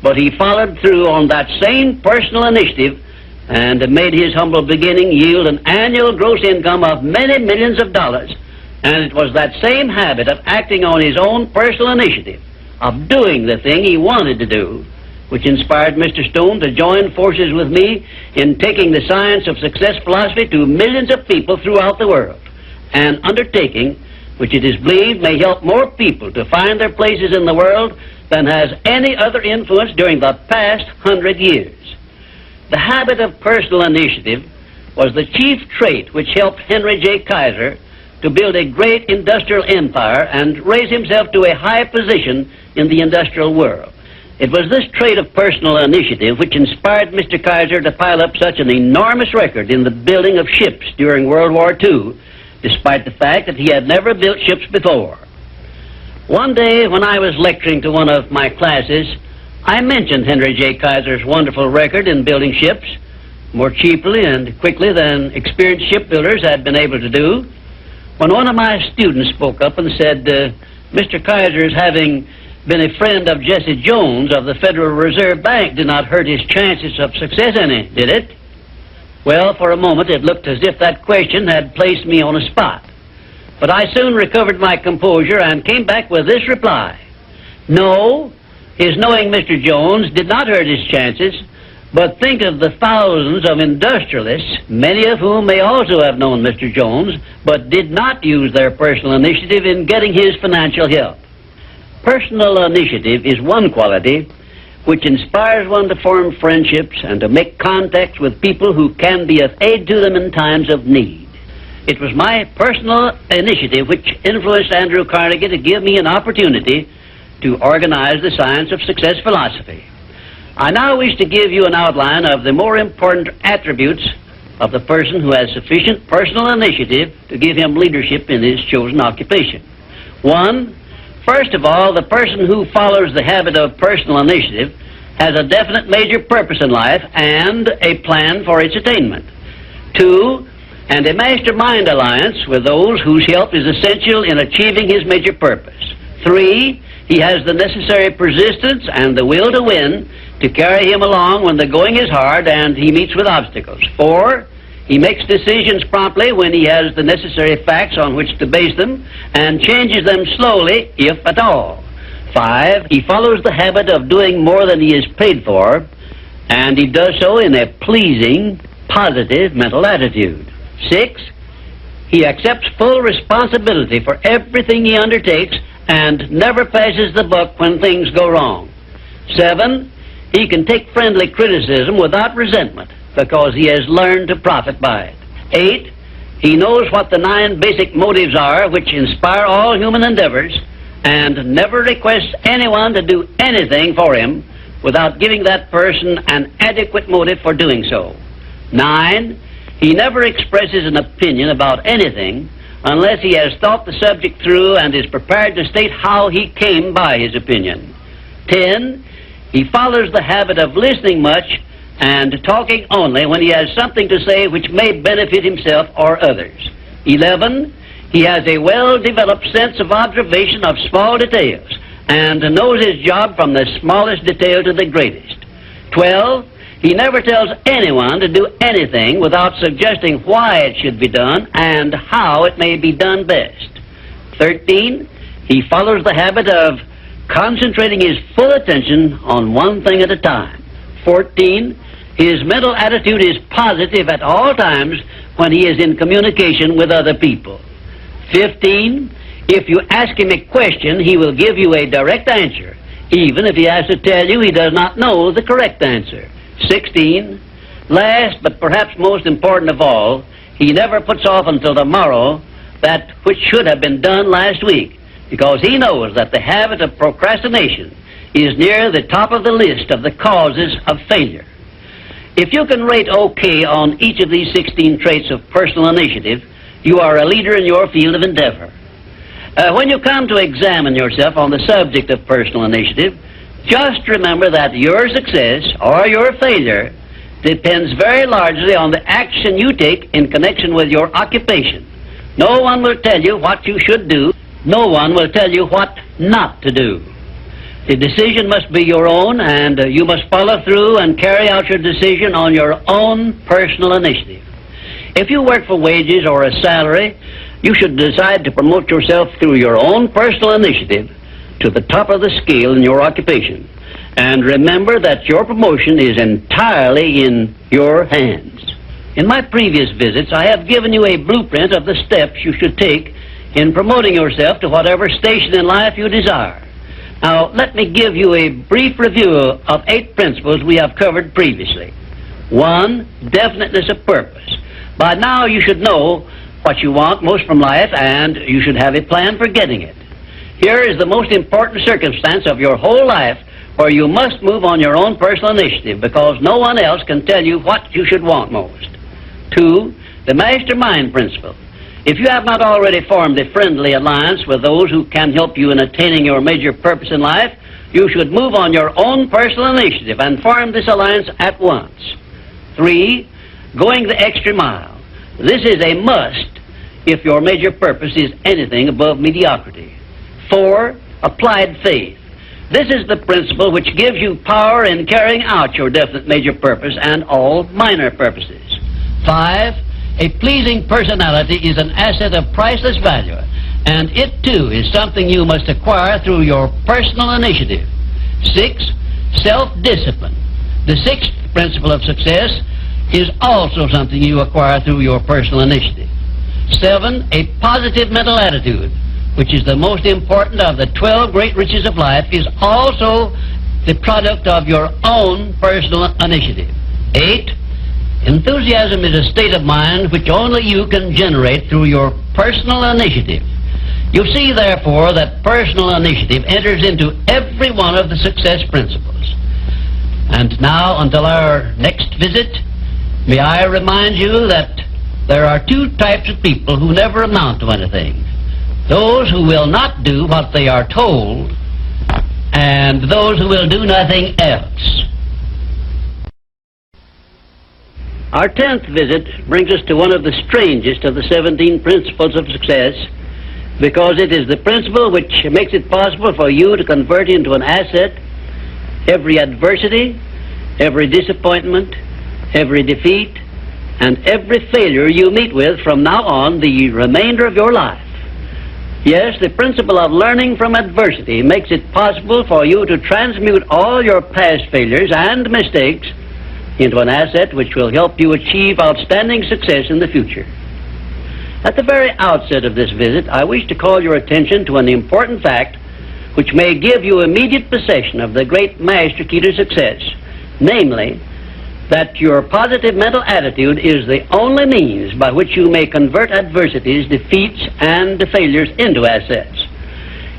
But he followed through on that same personal initiative and made his humble beginning yield an annual gross income of many millions of dollars. And it was that same habit of acting on his own personal initiative, of doing the thing he wanted to do, which inspired Mr. Stone to join forces with me in taking the science of success philosophy to millions of people throughout the world, an undertaking which it is believed may help more people to find their places in the world than has any other influence during the past 100 years. The habit of personal initiative was the chief trait which helped Henry J. Kaiser to build a great industrial empire and raise himself to a high position in the industrial world. It was this trait of personal initiative which inspired Mr. Kaiser to pile up such an enormous record in the building of ships during World War II, despite the fact that he had never built ships before. One day when I was lecturing to one of my classes, I mentioned Henry J. Kaiser's wonderful record in building ships more cheaply and quickly than experienced shipbuilders had been able to do, when one of my students spoke up and said, Mr. Kaiser's having been a friend of Jesse Jones of the Federal Reserve Bank did not hurt his chances of success any, did it? Well, for a moment it looked as if that question had placed me on a spot. But I soon recovered my composure and came back with this reply. No, his knowing Mr. Jones did not hurt his chances, but think of the thousands of industrialists, many of whom may also have known Mr. Jones, but did not use their personal initiative in getting his financial help. Personal initiative is one quality which inspires one to form friendships and to make contacts with people who can be of aid to them in times of need. It was my personal initiative which influenced Andrew Carnegie to give me an opportunity to organize the science of success philosophy. I now wish to give you an outline of the more important attributes of the person who has sufficient personal initiative to give him leadership in his chosen occupation. 1. First of all, the person who follows the habit of personal initiative has a definite major purpose in life and a plan for its attainment. 2. And a mastermind alliance with those whose help is essential in achieving his major purpose. 3. He has the necessary persistence and the will to win to carry him along when the going is hard and he meets with obstacles. 4, he makes decisions promptly when he has the necessary facts on which to base them and changes them slowly, if at all. 5, he follows the habit of doing more than he is paid for, and he does so in a pleasing, positive mental attitude. 6, he accepts full responsibility for everything he undertakes and never passes the buck when things go wrong. 7, he can take friendly criticism without resentment because he has learned to profit by it. 8, he knows what the 9 basic motives are which inspire all human endeavors and never requests anyone to do anything for him without giving that person an adequate motive for doing so. 9, he never expresses an opinion about anything unless he has thought the subject through and is prepared to state how he came by his opinion. 10, he follows the habit of listening much and talking only when he has something to say which may benefit himself or others. 11, he has a well-developed sense of observation of small details and knows his job from the smallest detail to the greatest. 12, he never tells anyone to do anything without suggesting why it should be done and how it may be done best. 13, he follows the habit of concentrating his full attention on one thing at a time. 14, his mental attitude is positive at all times when he is in communication with other people. 15, if you ask him a question, he will give you a direct answer, even if he has to tell you he does not know the correct answer. 16, last but perhaps most important of all, he never puts off until tomorrow that which should have been done last week, because he knows that the habit of procrastination is near the top of the list of the causes of failure. If you can rate OK on each of these 16 traits of personal initiative, you are a leader in your field of endeavor. When you come to examine yourself on the subject of personal initiative, just remember that your success or your failure depends very largely on the action you take in connection with your occupation. No one will tell you what you should do. No one will tell you what not to do. The decision must be your own, and you must follow through and carry out your decision on your own personal initiative. If you work for wages or a salary, you should decide to promote yourself through your own personal initiative to the top of the scale in your occupation. And remember that your promotion is entirely in your hands. In my previous visits, I have given you a blueprint of the steps you should take in promoting yourself to whatever station in life you desire. Now, let me give you a brief review of 8 principles we have covered previously. 1, definiteness of purpose. By now, you should know what you want most from life, and you should have a plan for getting it. Here is the most important circumstance of your whole life where you must move on your own personal initiative because no one else can tell you what you should want most. 2, the mastermind principle. If you have not already formed a friendly alliance with those who can help you in attaining your major purpose in life, you should move on your own personal initiative and form this alliance at once. 3, going the extra mile. This is a must if your major purpose is anything above mediocrity. 4, applied faith. This is the principle which gives you power in carrying out your definite major purpose and all minor purposes. 5, a pleasing personality is an asset of priceless value, and it too is something you must acquire through your personal initiative. 6, self-discipline. The 6th principle of success is also something you acquire through your personal initiative. 7, a positive mental attitude, which is the most important of the 12 great riches of life, is also the product of your own personal initiative. 8, enthusiasm is a state of mind which only you can generate through your personal initiative. You see, therefore, that personal initiative enters into every one of the success principles. And now, until our next visit, may I remind you that there are 2 types of people who never amount to anything. Those who will not do what they are told, and those who will do nothing else. Our 10th visit brings us to one of the strangest of the 17 principles of success, because it is the principle which makes it possible for you to convert into an asset every adversity, every disappointment, every defeat, and every failure you meet with from now on the remainder of your life. Yes, the principle of learning from adversity makes it possible for you to transmute all your past failures and mistakes into an asset which will help you achieve outstanding success in the future. At the very outset of this visit, I wish to call your attention to an important fact which may give you immediate possession of the great master key to success, namely, that your positive mental attitude is the only means by which you may convert adversities, defeats, and failures into assets.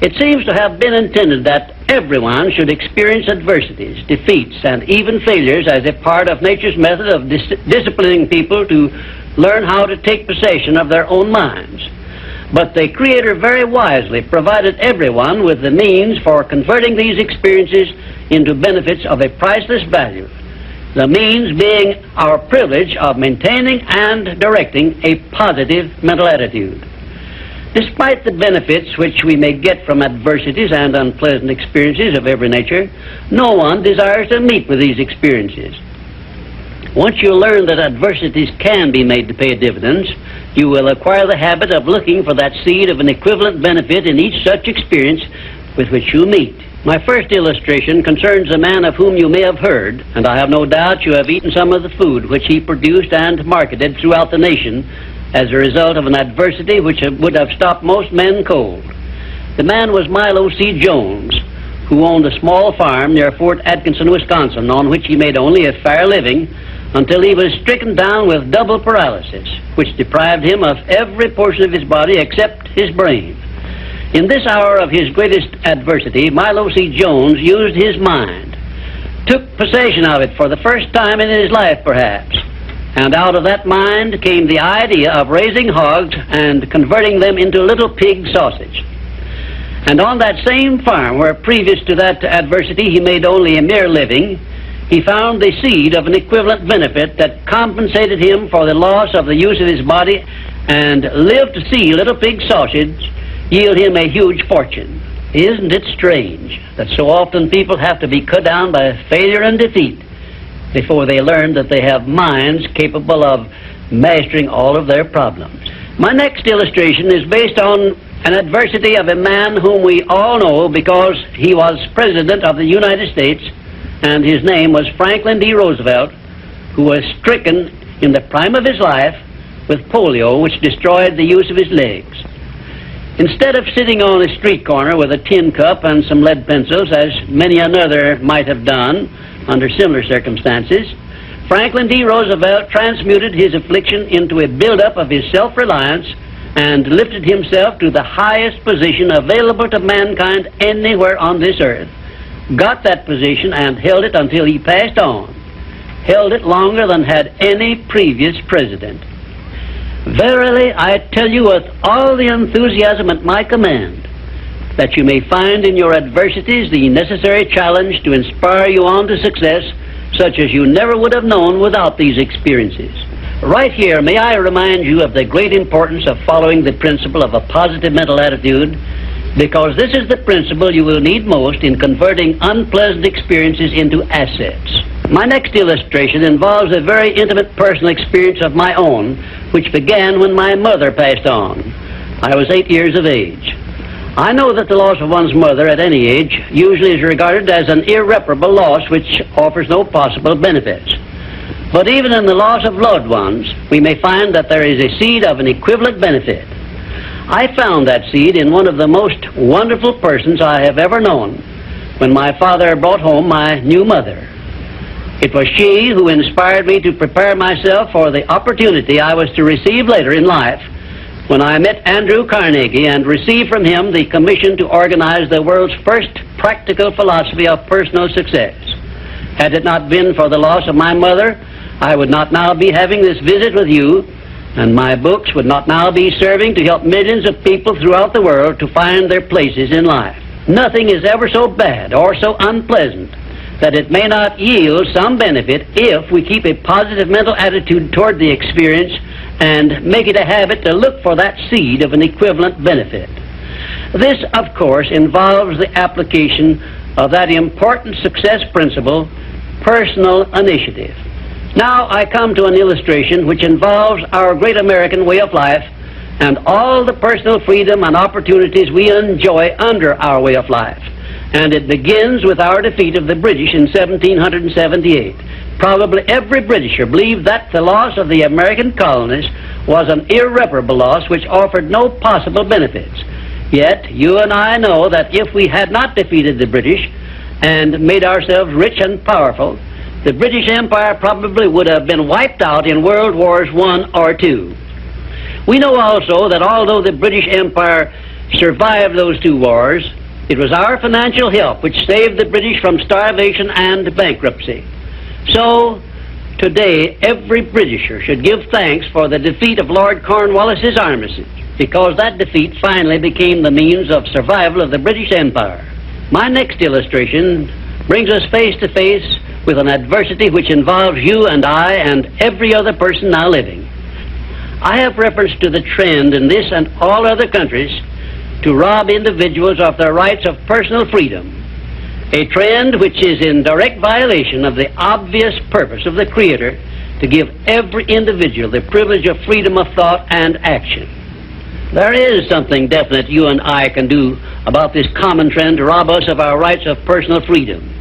It seems to have been intended that everyone should experience adversities, defeats, and even failures as a part of nature's method of disciplining people to learn how to take possession of their own minds. But the Creator very wisely provided everyone with the means for converting these experiences into benefits of a priceless value, the means being our privilege of maintaining and directing a positive mental attitude. Despite the benefits which we may get from adversities and unpleasant experiences of every nature, no one desires to meet with these experiences. Once you learn that adversities can be made to pay dividends, you will acquire the habit of looking for that seed of an equivalent benefit in each such experience with which you meet. My first illustration concerns a man of whom you may have heard, and I have no doubt you have eaten some of the food which he produced and marketed throughout the nation as a result of an adversity which would have stopped most men cold. The man was Milo C. Jones, who owned a small farm near Fort Atkinson, Wisconsin, on which he made only a fair living until he was stricken down with double paralysis, which deprived him of every portion of his body except his brain. In this hour of his greatest adversity, Milo C. Jones used his mind, took possession of it for the first time in his life, perhaps, and out of that mind came the idea of raising hogs and converting them into little pig sausage. And on that same farm where previous to that adversity he made only a mere living, he found the seed of an equivalent benefit that compensated him for the loss of the use of his body and lived to see little pig sausage yield him a huge fortune. Isn't it strange that so often people have to be cut down by failure and defeat before they learn that they have minds capable of mastering all of their problems? My next illustration is based on an adversity of a man whom we all know because he was President of the United States, and his name was Franklin D. Roosevelt, who was stricken in the prime of his life with polio, which destroyed the use of his legs. Instead of sitting on a street corner with a tin cup and some lead pencils, as many another might have done under similar circumstances, Franklin D. Roosevelt transmuted his affliction into a buildup of his self-reliance and lifted himself to the highest position available to mankind anywhere on this earth. Got that position and held it until he passed on. Held it longer than had any previous president. Verily, I tell you with all the enthusiasm at my command, that you may find in your adversities the necessary challenge to inspire you on to success, such as you never would have known without these experiences. Right here, may I remind you of the great importance of following the principle of a positive mental attitude, because this is the principle you will need most in converting unpleasant experiences into assets. My next illustration involves a very intimate personal experience of my own, which began when my mother passed on. I was 8 years of age. I know that the loss of one's mother at any age usually is regarded as an irreparable loss which offers no possible benefits. But even in the loss of loved ones, we may find that there is a seed of an equivalent benefit. I found that seed in one of the most wonderful persons I have ever known when my father brought home my new mother. It was she who inspired me to prepare myself for the opportunity I was to receive later in life when I met Andrew Carnegie and received from him the commission to organize the world's first practical philosophy of personal success. Had it not been for the loss of my mother, I would not now be having this visit with you, and my books would not now be serving to help millions of people throughout the world to find their places in life. Nothing is ever so bad or so unpleasant that it may not yield some benefit if we keep a positive mental attitude toward the experience and make it a habit to look for that seed of an equivalent benefit. This, of course, involves the application of that important success principle, personal initiative. Now I come to an illustration which involves our great American way of life and all the personal freedom and opportunities we enjoy under our way of life. And it begins with our defeat of the British in 1778. Probably every Britisher believed that the loss of the American colonies was an irreparable loss which offered no possible benefits. Yet you and I know that if we had not defeated the British and made ourselves rich and powerful, the British Empire probably would have been wiped out in World Wars I or II. We know also that although the British Empire survived those two wars, it was our financial help which saved the British from starvation and bankruptcy. So, today, every Britisher should give thanks for the defeat of Lord Cornwallis's armistice, because that defeat finally became the means of survival of the British Empire. My next illustration brings us face to face with an adversity which involves you and I and every other person now living. I have reference to the trend in this and all other countries to rob individuals of their rights of personal freedom, a trend which is in direct violation of the obvious purpose of the Creator to give every individual the privilege of freedom of thought and action. There is something definite you and I can do about this common trend to rob us of our rights of personal freedom.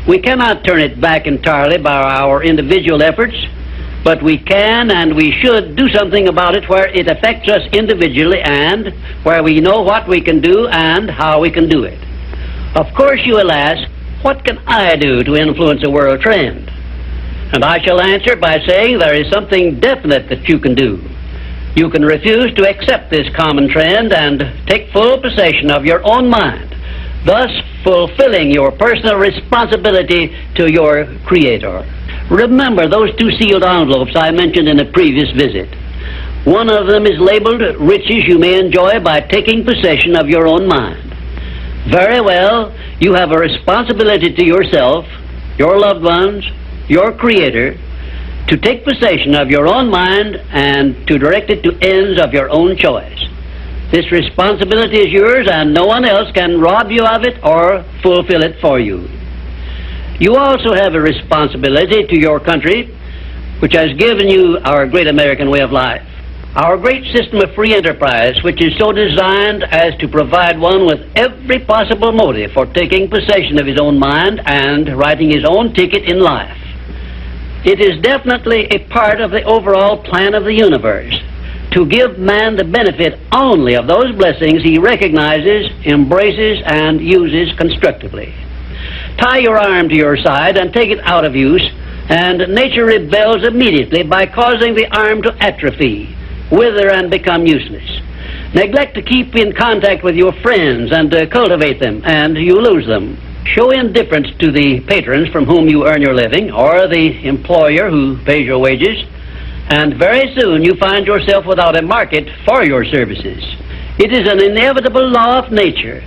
We cannot turn it back entirely by our individual efforts, but we can and we should do something about it where it affects us individually and where we know what we can do and how we can do it. Of course you will ask, what can I do to influence a world trend? And I shall answer by saying there is something definite that you can do. You can refuse to accept this common trend and take full possession of your own mind, thus fulfilling your personal responsibility to your Creator. Remember those two sealed envelopes I mentioned in a previous visit. One of them is labeled riches you may enjoy by taking possession of your own mind. Very well, you have a responsibility to yourself, your loved ones, your Creator, to take possession of your own mind and to direct it to ends of your own choice. This responsibility is yours and no one else can rob you of it or fulfill it for you. You also have a responsibility to your country, which has given you our great American way of life. Our great system of free enterprise, which is so designed as to provide one with every possible motive for taking possession of his own mind and writing his own ticket in life. It is definitely a part of the overall plan of the universe to give man the benefit only of those blessings he recognizes, embraces, and uses constructively. Tie your arm to your side and take it out of use, and nature rebels immediately by causing the arm to atrophy, wither, and become useless. Neglect to keep in contact with your friends and cultivate them, and you lose them. Show indifference to the patrons from whom you earn your living, or the employer who pays your wages, and very soon you find yourself without a market for your services. It is an inevitable law of nature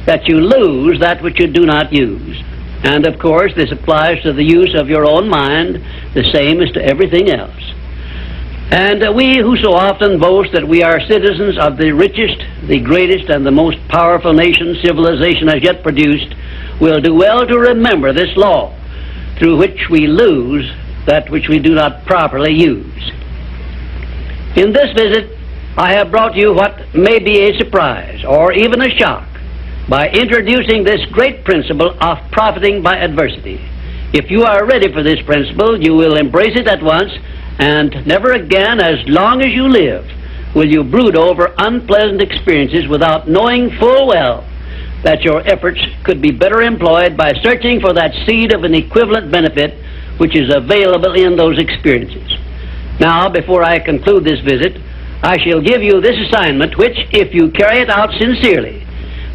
that you lose that which you do not use. And of course, this applies to the use of your own mind, the same as to everything else. And we who so often boast that we are citizens of the richest, the greatest, and the most powerful nation civilization has yet produced, will do well to remember this law, through which we lose that which we do not properly use. In this visit, I have brought you what may be a surprise, or even a shock, by introducing this great principle of profiting by adversity. If you are ready for this principle, you will embrace it at once, and never again, as long as you live, will you brood over unpleasant experiences without knowing full well that your efforts could be better employed by searching for that seed of an equivalent benefit which is available in those experiences. Now, before I conclude this visit, I shall give you this assignment which, if you carry it out sincerely,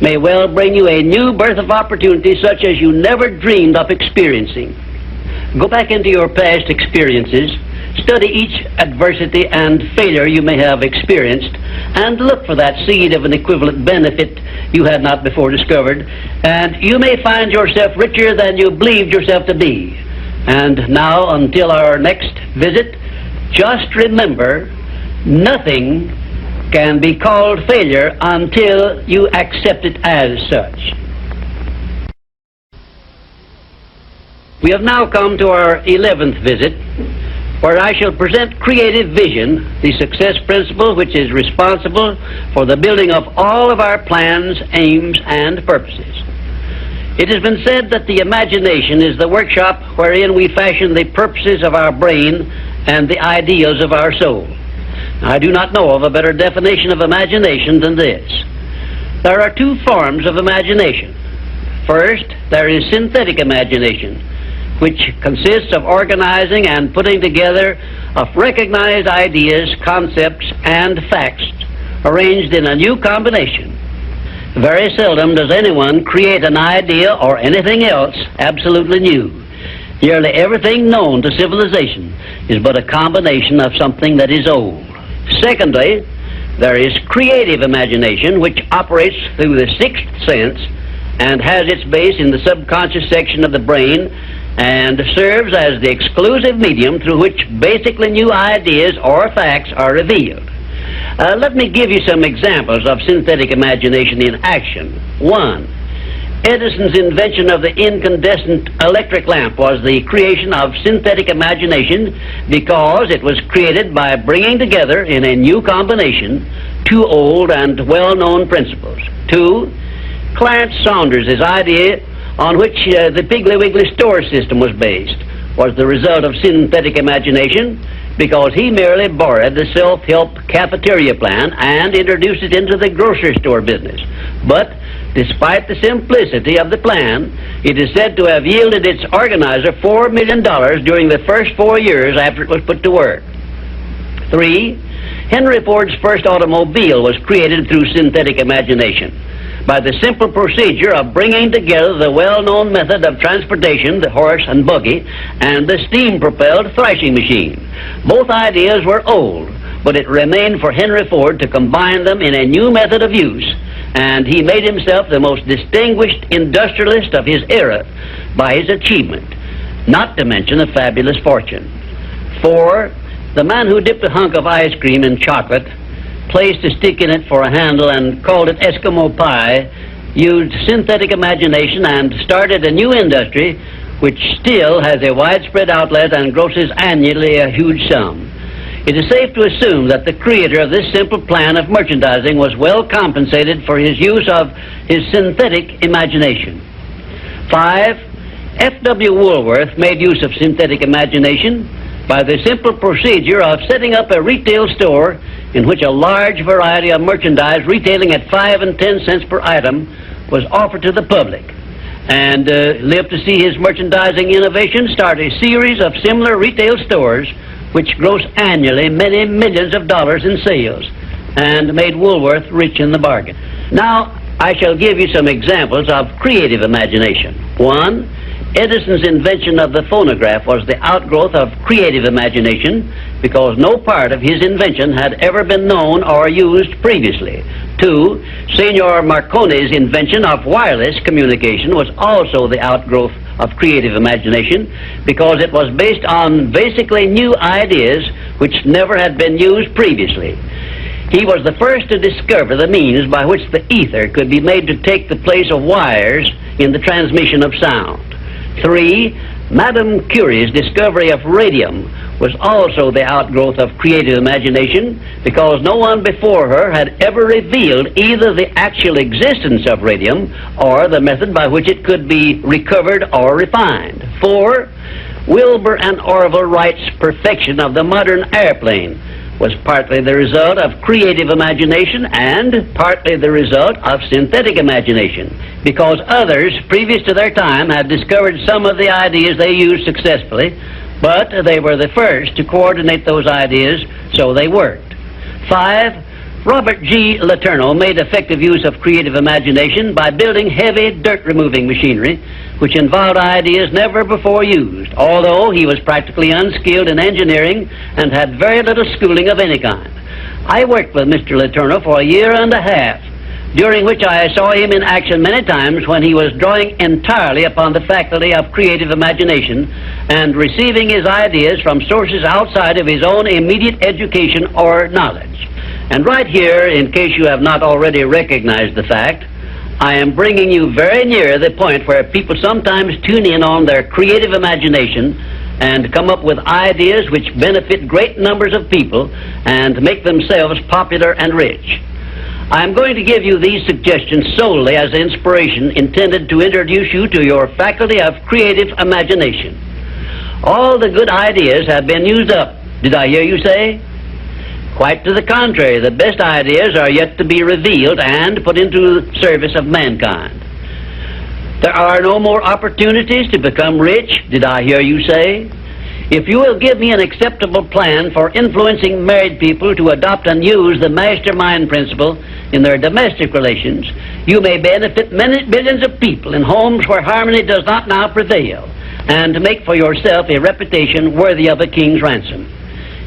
may well bring you a new birth of opportunity such as you never dreamed of experiencing. Go back into your past experiences, study each adversity and failure you may have experienced, and look for that seed of an equivalent benefit you had not before discovered, and you may find yourself richer than you believed yourself to be. And now, until our next visit, just remember, nothing can be called failure until you accept it as such. We have now come to our 11th visit, where I shall present creative vision, the success principle which is responsible for the building of all of our plans, aims, and purposes. It has been said that the imagination is the workshop wherein we fashion the purposes of our brain and the ideals of our soul. I do not know of a better definition of imagination than this. There are two forms of imagination. First, there is synthetic imagination, which consists of organizing and putting together of recognized ideas, concepts, and facts arranged in a new combination. Very seldom does anyone create an idea or anything else absolutely new. Nearly everything known to civilization is but a combination of something that is old. Secondly, there is creative imagination, which operates through the sixth sense and has its base in the subconscious section of the brain and serves as the exclusive medium through which basically new ideas or facts are revealed. Let me give you some examples of synthetic imagination in action. 1. Edison's invention of the incandescent electric lamp was the creation of synthetic imagination because it was created by bringing together in a new combination two old and well-known principles. 2. Clarence Saunders' idea on which the Piggly Wiggly store system was based was the result of synthetic imagination because he merely borrowed the self-help cafeteria plan and introduced it into the grocery store business. But despite the simplicity of the plan, it is said to have yielded its organizer $4 million during the first 4 years after it was put to work. 3. Henry Ford's first automobile was created through synthetic imagination by the simple procedure of bringing together the well-known method of transportation, the horse and buggy, and the steam-propelled thrashing machine. Both ideas were old, but it remained for Henry Ford to combine them in a new method of use, and he made himself the most distinguished industrialist of his era by his achievement, not to mention a fabulous fortune. 4. The man who dipped a hunk of ice cream in chocolate, placed a stick in it for a handle, and called it Eskimo pie, used synthetic imagination and started a new industry which still has a widespread outlet and grosses annually a huge sum. It is safe to assume that the creator of this simple plan of merchandising was well compensated for his use of his synthetic imagination. 5. F.W. Woolworth made use of synthetic imagination by the simple procedure of setting up a retail store in which a large variety of merchandise retailing at 5 and 10 cents per item was offered to the public, and lived to see his merchandising innovation start a series of similar retail stores which gross annually many millions of dollars in sales and made Woolworth rich in the bargain. Now, I shall give you some examples of creative imagination. 1. Edison's invention of the phonograph was the outgrowth of creative imagination because no part of his invention had ever been known or used previously. 2. Signor Marconi's invention of wireless communication was also the outgrowth of creative imagination because it was based on basically new ideas which never had been used previously. He was the first to discover the means by which the ether could be made to take the place of wires in the transmission of sound. 3. Madame Curie's discovery of radium was also the outgrowth of creative imagination because no one before her had ever revealed either the actual existence of radium or the method by which it could be recovered or refined. 4. Wilbur and Orville Wright's perfection of the modern airplane was partly the result of creative imagination and partly the result of synthetic imagination, because others previous to their time had discovered some of the ideas they used successfully, but they were the first to coordinate those ideas, so they worked. 5. Robert G. Letourneau made effective use of creative imagination by building heavy dirt-removing machinery, which involved ideas never before used, although he was practically unskilled in engineering and had very little schooling of any kind. I worked with Mr. Letourneau for a year and a half, during which I saw him in action many times when he was drawing entirely upon the faculty of creative imagination and receiving his ideas from sources outside of his own immediate education or knowledge. And right here, in case you have not already recognized the fact, I am bringing you very near the point where people sometimes tune in on their creative imagination and come up with ideas which benefit great numbers of people and make themselves popular and rich. I am going to give you these suggestions solely as inspiration intended to introduce you to your faculty of creative imagination. All the good ideas have been used up, did I hear you say? Quite to the contrary, the best ideas are yet to be revealed and put into the service of mankind. There are no more opportunities to become rich, did I hear you say? If you will give me an acceptable plan for influencing married people to adopt and use the mastermind principle in their domestic relations, you may benefit many billions of people in homes where harmony does not now prevail, and to make for yourself a reputation worthy of a king's ransom.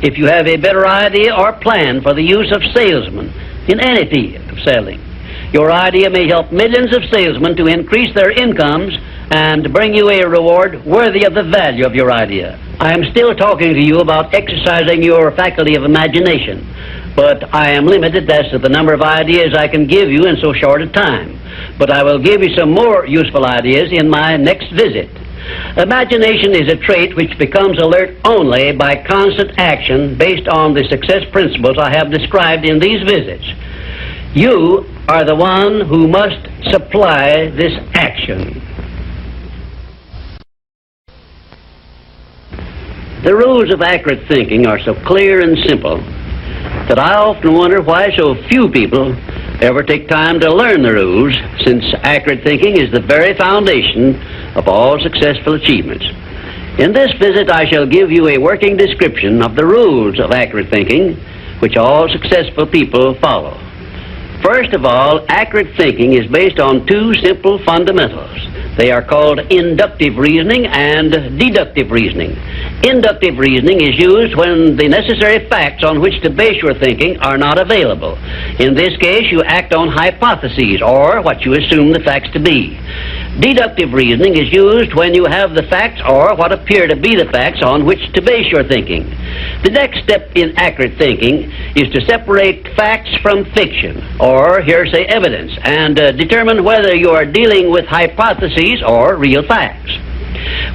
If you have a better idea or plan for the use of salesmen in any field of selling, your idea may help millions of salesmen to increase their incomes and bring you a reward worthy of the value of your idea. I am still talking to you about exercising your faculty of imagination, but I am limited as to the number of ideas I can give you in so short a time. But I will give you some more useful ideas in my next visit. Imagination is a trait which becomes alert only by constant action based on the success principles I have described in these visits. You are the one who must supply this action. The rules of accurate thinking are so clear and simple that I often wonder why so few people ever take time to learn the rules, since accurate thinking is the very foundation of all successful achievements. In this visit, I shall give you a working description of the rules of accurate thinking, which all successful people follow. First of all, accurate thinking is based on two simple fundamentals. They are called inductive reasoning and deductive reasoning. Inductive reasoning is used when the necessary facts on which to base your thinking are not available. In this case, you act on hypotheses, or what you assume the facts to be. Deductive reasoning is used when you have the facts, or what appear to be the facts, on which to base your thinking. The next step in accurate thinking is to separate facts from fiction, or hearsay evidence, and determine whether you are dealing with hypotheses or real facts.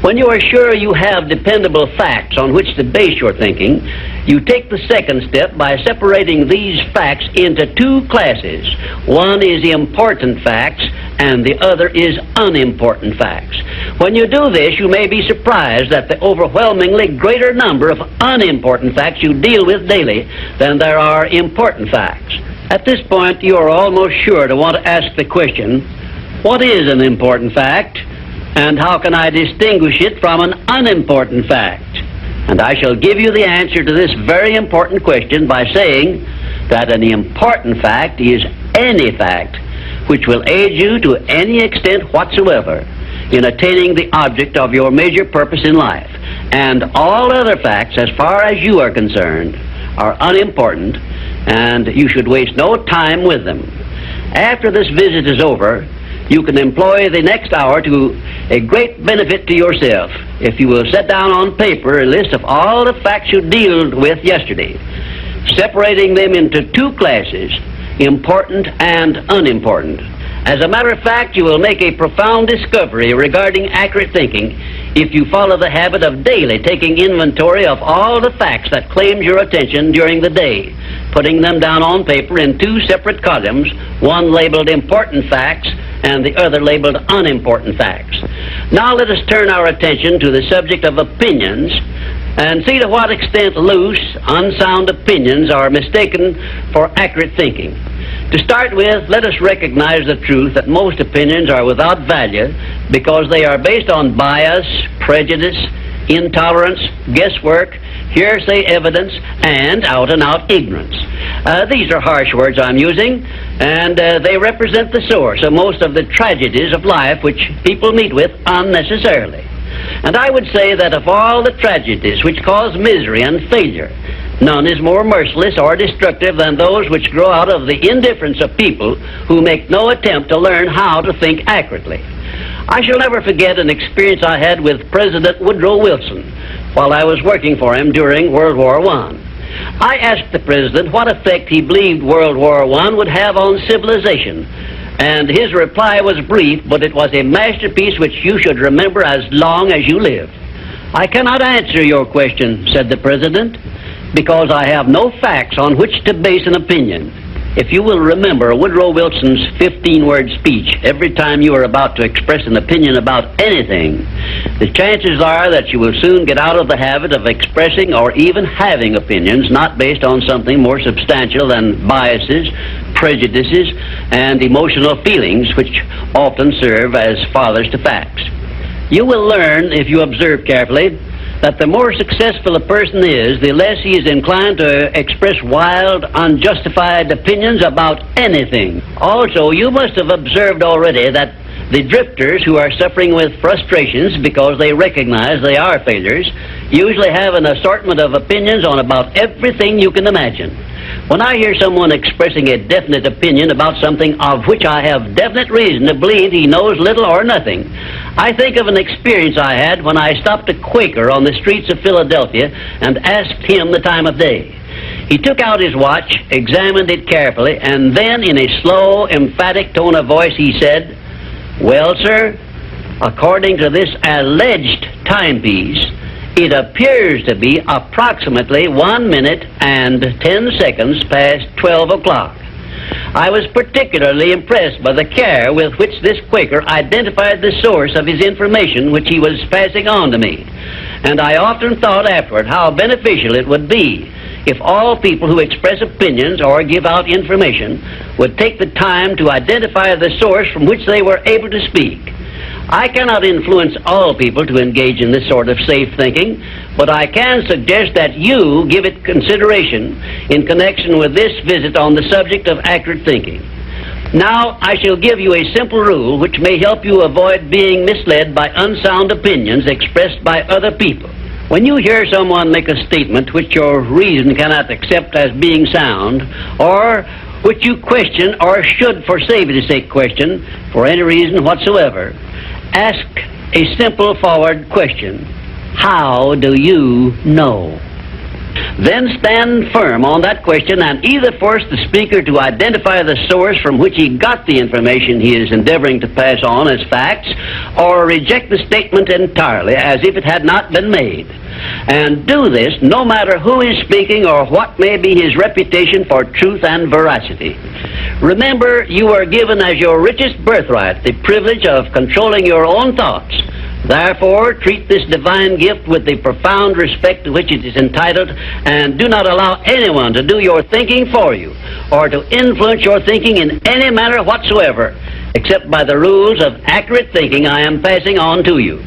When you are sure you have dependable facts on which to base your thinking, you take the second step by separating these facts into two classes. One is important facts, and the other is unimportant facts. When you do this, you may be surprised at the overwhelmingly greater number of unimportant facts you deal with daily than there are important facts. At this point, you are almost sure to want to ask the question, what is an important fact? And how can I distinguish it from an unimportant fact? And I shall give you the answer to this very important question by saying that an important fact is any fact which will aid you to any extent whatsoever in attaining the object of your major purpose in life. And all other facts, as far as you are concerned, are unimportant, and you should waste no time with them. After this visit is over, you can employ the next hour to a great benefit to yourself if you will set down on paper a list of all the facts you dealt with yesterday, separating them into two classes, important and unimportant. As a matter of fact, you will make a profound discovery regarding accurate thinking if you follow the habit of daily taking inventory of all the facts that claimed your attention during the day, putting them down on paper in two separate columns, one labeled important facts and the other labeled unimportant facts. Now let us turn our attention to the subject of opinions and see to what extent loose, unsound opinions are mistaken for accurate thinking. To start with, let us recognize the truth that most opinions are without value because they are based on bias, prejudice, intolerance, guesswork, hearsay evidence, and out-and-out ignorance. These are harsh words I'm using, and they represent the source of most of the tragedies of life which people meet with unnecessarily. And I would say that of all the tragedies which cause misery and failure, none is more merciless or destructive than those which grow out of the indifference of people who make no attempt to learn how to think accurately. I shall never forget an experience I had with President Woodrow Wilson while I was working for him during World War I. I asked the President what effect he believed World War I would have on civilization, And his reply was brief, but it was a masterpiece which you should remember as long as you live. "I cannot answer your question," said the President, "because I have no facts on which to base an opinion." If you will remember Woodrow Wilson's 15-word speech every time you are about to express an opinion about anything, the chances are that you will soon get out of the habit of expressing or even having opinions not based on something more substantial than biases, prejudices, and emotional feelings which often serve as fathers to facts. You will learn, if you observe carefully, that the more successful a person is, the less he is inclined to express wild, unjustified opinions about anything. Also, you must have observed already that the drifters who are suffering with frustrations because they recognize they are failures usually have an assortment of opinions on about everything you can imagine. When I hear someone expressing a definite opinion about something of which I have definite reason to believe he knows little or nothing, I think of an experience I had when I stopped a Quaker on the streets of Philadelphia and asked him the time of day. He took out his watch, examined it carefully, and then in a slow, emphatic tone of voice he said, "Well, sir, according to this alleged timepiece, it appears to be approximately 1 minute and 10 seconds past 12 o'clock. I was particularly impressed by the care with which this Quaker identified the source of his information which he was passing on to me, and I often thought afterward how beneficial it would be if all people who express opinions or give out information would take the time to identify the source from which they were able to speak. I cannot influence all people to engage in this sort of safe thinking, but I can suggest that you give it consideration in connection with this visit on the subject of accurate thinking. Now, I shall give you a simple rule which may help you avoid being misled by unsound opinions expressed by other people. When you hear someone make a statement which your reason cannot accept as being sound, or which you question or should, for safety's sake, question for any reason whatsoever, ask a simple forward question. How do you know? Then stand firm on that question and either force the speaker to identify the source from which he got the information he is endeavoring to pass on as facts, or reject the statement entirely as if it had not been made. And do this no matter who is speaking or what may be his reputation for truth and veracity. Remember, you are given as your richest birthright the privilege of controlling your own thoughts. Therefore, treat this divine gift with the profound respect to which it is entitled, and do not allow anyone to do your thinking for you, or to influence your thinking in any manner whatsoever, except by the rules of accurate thinking I am passing on to you.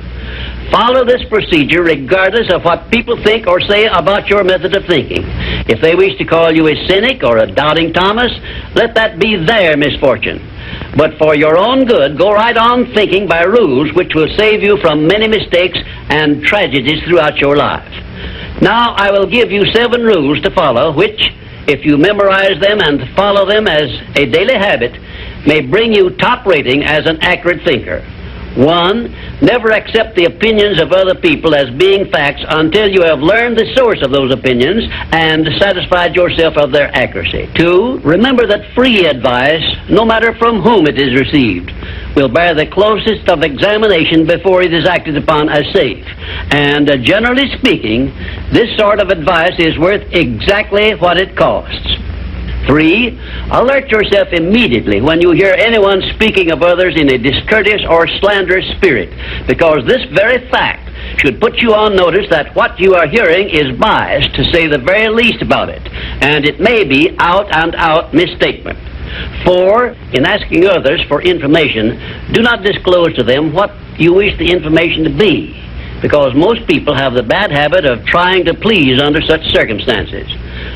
Follow this procedure regardless of what people think or say about your method of thinking. If they wish to call you a cynic or a doubting Thomas, let that be their misfortune. But for your own good, go right on thinking by rules which will save you from many mistakes and tragedies throughout your life. Now I will give you 7 rules to follow, which, if you memorize them and follow them as a daily habit, may bring you top rating as an accurate thinker. 1. Never accept the opinions of other people as being facts until you have learned the source of those opinions and satisfied yourself of their accuracy. 2. Remember that free advice, no matter from whom it is received, will bear the closest of examination before it is acted upon as safe. And generally speaking, this sort of advice is worth exactly what it costs. 3. Alert yourself immediately when you hear anyone speaking of others in a discourteous or slanderous spirit, because this very fact should put you on notice that what you are hearing is biased, to say the very least about it, and it may be out-and-out misstatement. 4. In asking others for information, do not disclose to them what you wish the information to be, because most people have the bad habit of trying to please under such circumstances.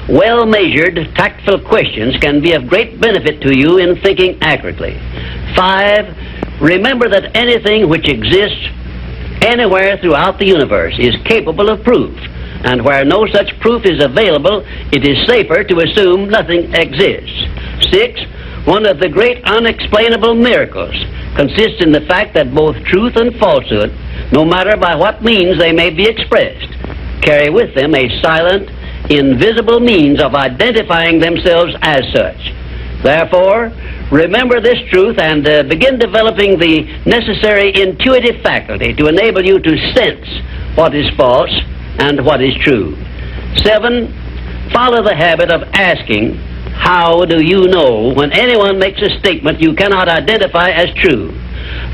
Well-measured, tactful questions can be of great benefit to you in thinking accurately. 5. Remember that anything which exists anywhere throughout the universe is capable of proof, and where no such proof is available, it is safer to assume nothing exists. 6. One of the great unexplainable miracles consists in the fact that both truth and falsehood, no matter by what means they may be expressed, carry with them a silent, invisible means of identifying themselves as such. Therefore, Remember this truth and begin developing the necessary intuitive faculty to enable you to sense what is false and what is true. 7, follow the habit of asking, how do you know, when anyone makes a statement you cannot identify as true.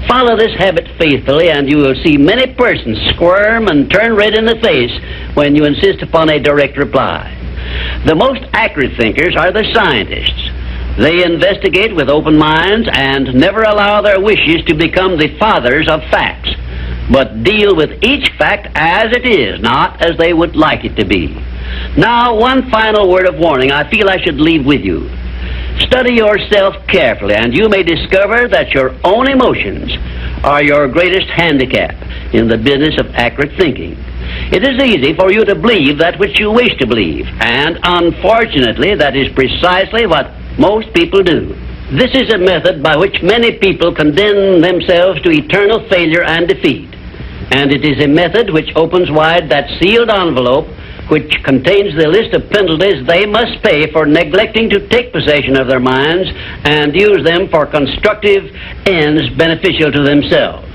Follow this habit faithfully and you will see many persons squirm and turn red in the face when you insist upon a direct reply. The most accurate thinkers are the scientists. They investigate with open minds and never allow their wishes to become the fathers of facts, but deal with each fact as it is, not as they would like it to be. Now, one final word of warning I feel I should leave with you. Study yourself carefully, and you may discover that your own emotions are your greatest handicap in the business of accurate thinking. It is easy for you to believe that which you wish to believe, and unfortunately, that is precisely what most people do. This is a method by which many people condemn themselves to eternal failure and defeat, and it is a method which opens wide that sealed envelope which contains the list of penalties they must pay for neglecting to take possession of their minds and use them for constructive ends beneficial to themselves.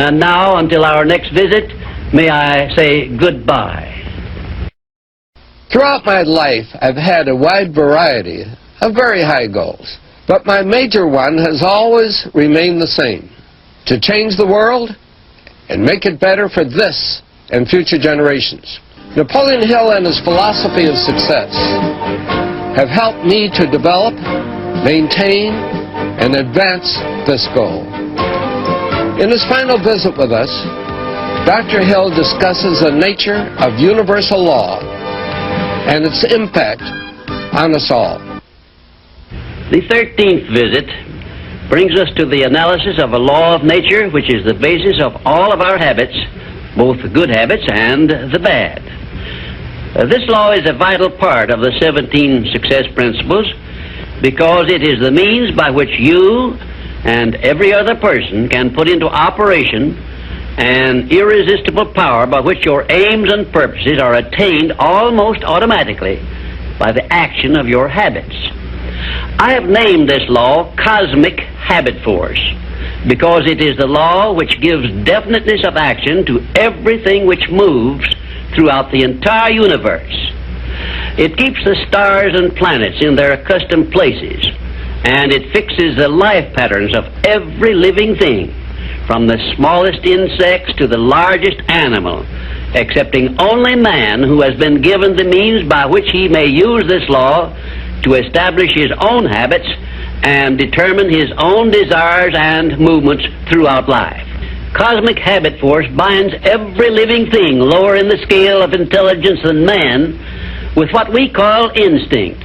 And now, until our next visit, may I say goodbye. Throughout my life, I've had a wide variety of very high goals, but my major one has always remained the same: to change the world and make it better for this and future generations. Napoleon Hill and his philosophy of success have helped me to develop, maintain, and advance this goal. In his final visit with us, Dr. Hill discusses the nature of universal law and its impact on us all. The 13th visit brings us to the analysis of a law of nature which is the basis of all of our habits, both the good habits and the bad. This law is a vital part of the 17 success principles because it is the means by which you and every other person can put into operation an irresistible power by which your aims and purposes are attained almost automatically by the action of your habits. I have named this law cosmic habit force because it is the law which gives definiteness of action to everything which moves throughout the entire universe. It keeps the stars and planets in their accustomed places, and it fixes the life patterns of every living thing, from the smallest insects to the largest animal, excepting only man, who has been given the means by which he may use this law to establish his own habits and determine his own desires and movements throughout life. Cosmic habit force binds every living thing lower in the scale of intelligence than man with what we call instinct.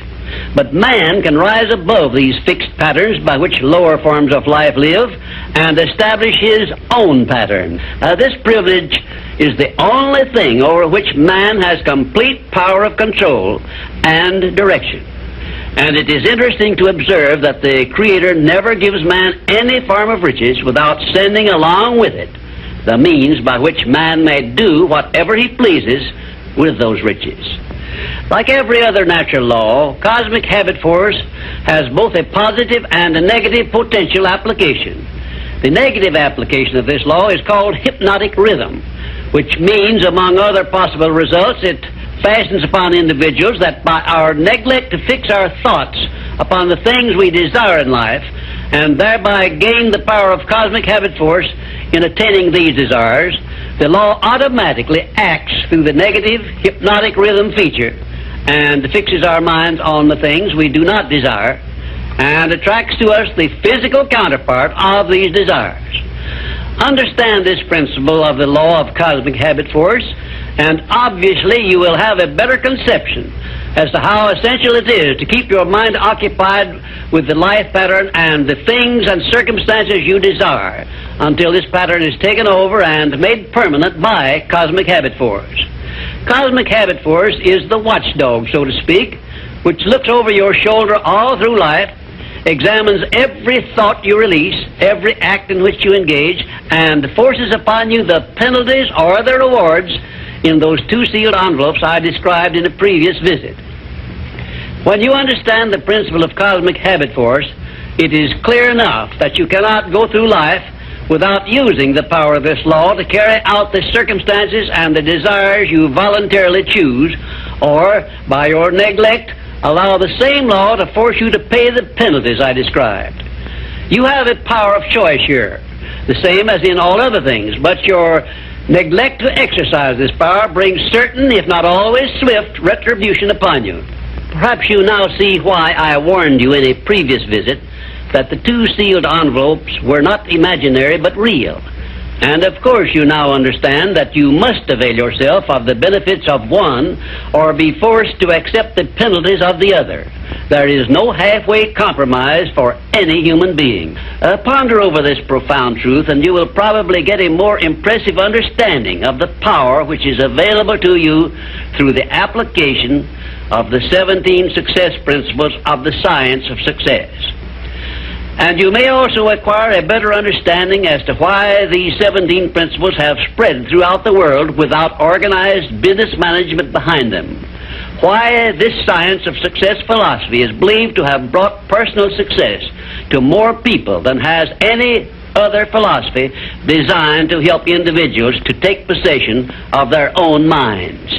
But man can rise above these fixed patterns by which lower forms of life live and establish his own pattern. This privilege is the only thing over which man has complete power of control and direction. And it is interesting to observe that the Creator never gives man any form of riches without sending along with it the means by which man may do whatever he pleases with those riches. Like every other natural law, cosmic habit force has both a positive and a negative potential application. The negative application of this law is called hypnotic rhythm, which means, among other possible results, it fastens upon individuals that by our neglect to fix our thoughts upon the things we desire in life, and thereby gain the power of cosmic habit force in attaining these desires, the law automatically acts through the negative hypnotic rhythm feature and fixes our minds on the things we do not desire and attracts to us the physical counterpart of these desires. Understand this principle of the law of cosmic habit force, and obviously you will have a better conception as to how essential it is to keep your mind occupied with the life pattern and the things and circumstances you desire until this pattern is taken over and made permanent by cosmic habit force. Cosmic habit force is the watchdog, so to speak, which looks over your shoulder all through life, examines every thought you release, every act in which you engage, and forces upon you the penalties or the rewards in those two sealed envelopes I described in a previous visit. When you understand the principle of cosmic habit force, it is clear enough that you cannot go through life without using the power of this law to carry out the circumstances and the desires you voluntarily choose, or, by your neglect, allow the same law to force you to pay the penalties I described. You have a power of choice here, the same as in all other things, but your neglect to exercise this power brings certain, if not always swift, retribution upon you. Perhaps you now see why I warned you in a previous visit that the 2 sealed envelopes were not imaginary but real. And of course you now understand that you must avail yourself of the benefits of one or be forced to accept the penalties of the other. There is no halfway compromise for any human being. Ponder over this profound truth and you will probably get a more impressive understanding of the power which is available to you through the application of the 17 success principles of the science of success. And you may also acquire a better understanding as to why these 17 principles have spread throughout the world without organized business management behind them. Why this science of success philosophy is believed to have brought personal success to more people than has any other philosophy designed to help individuals to take possession of their own minds.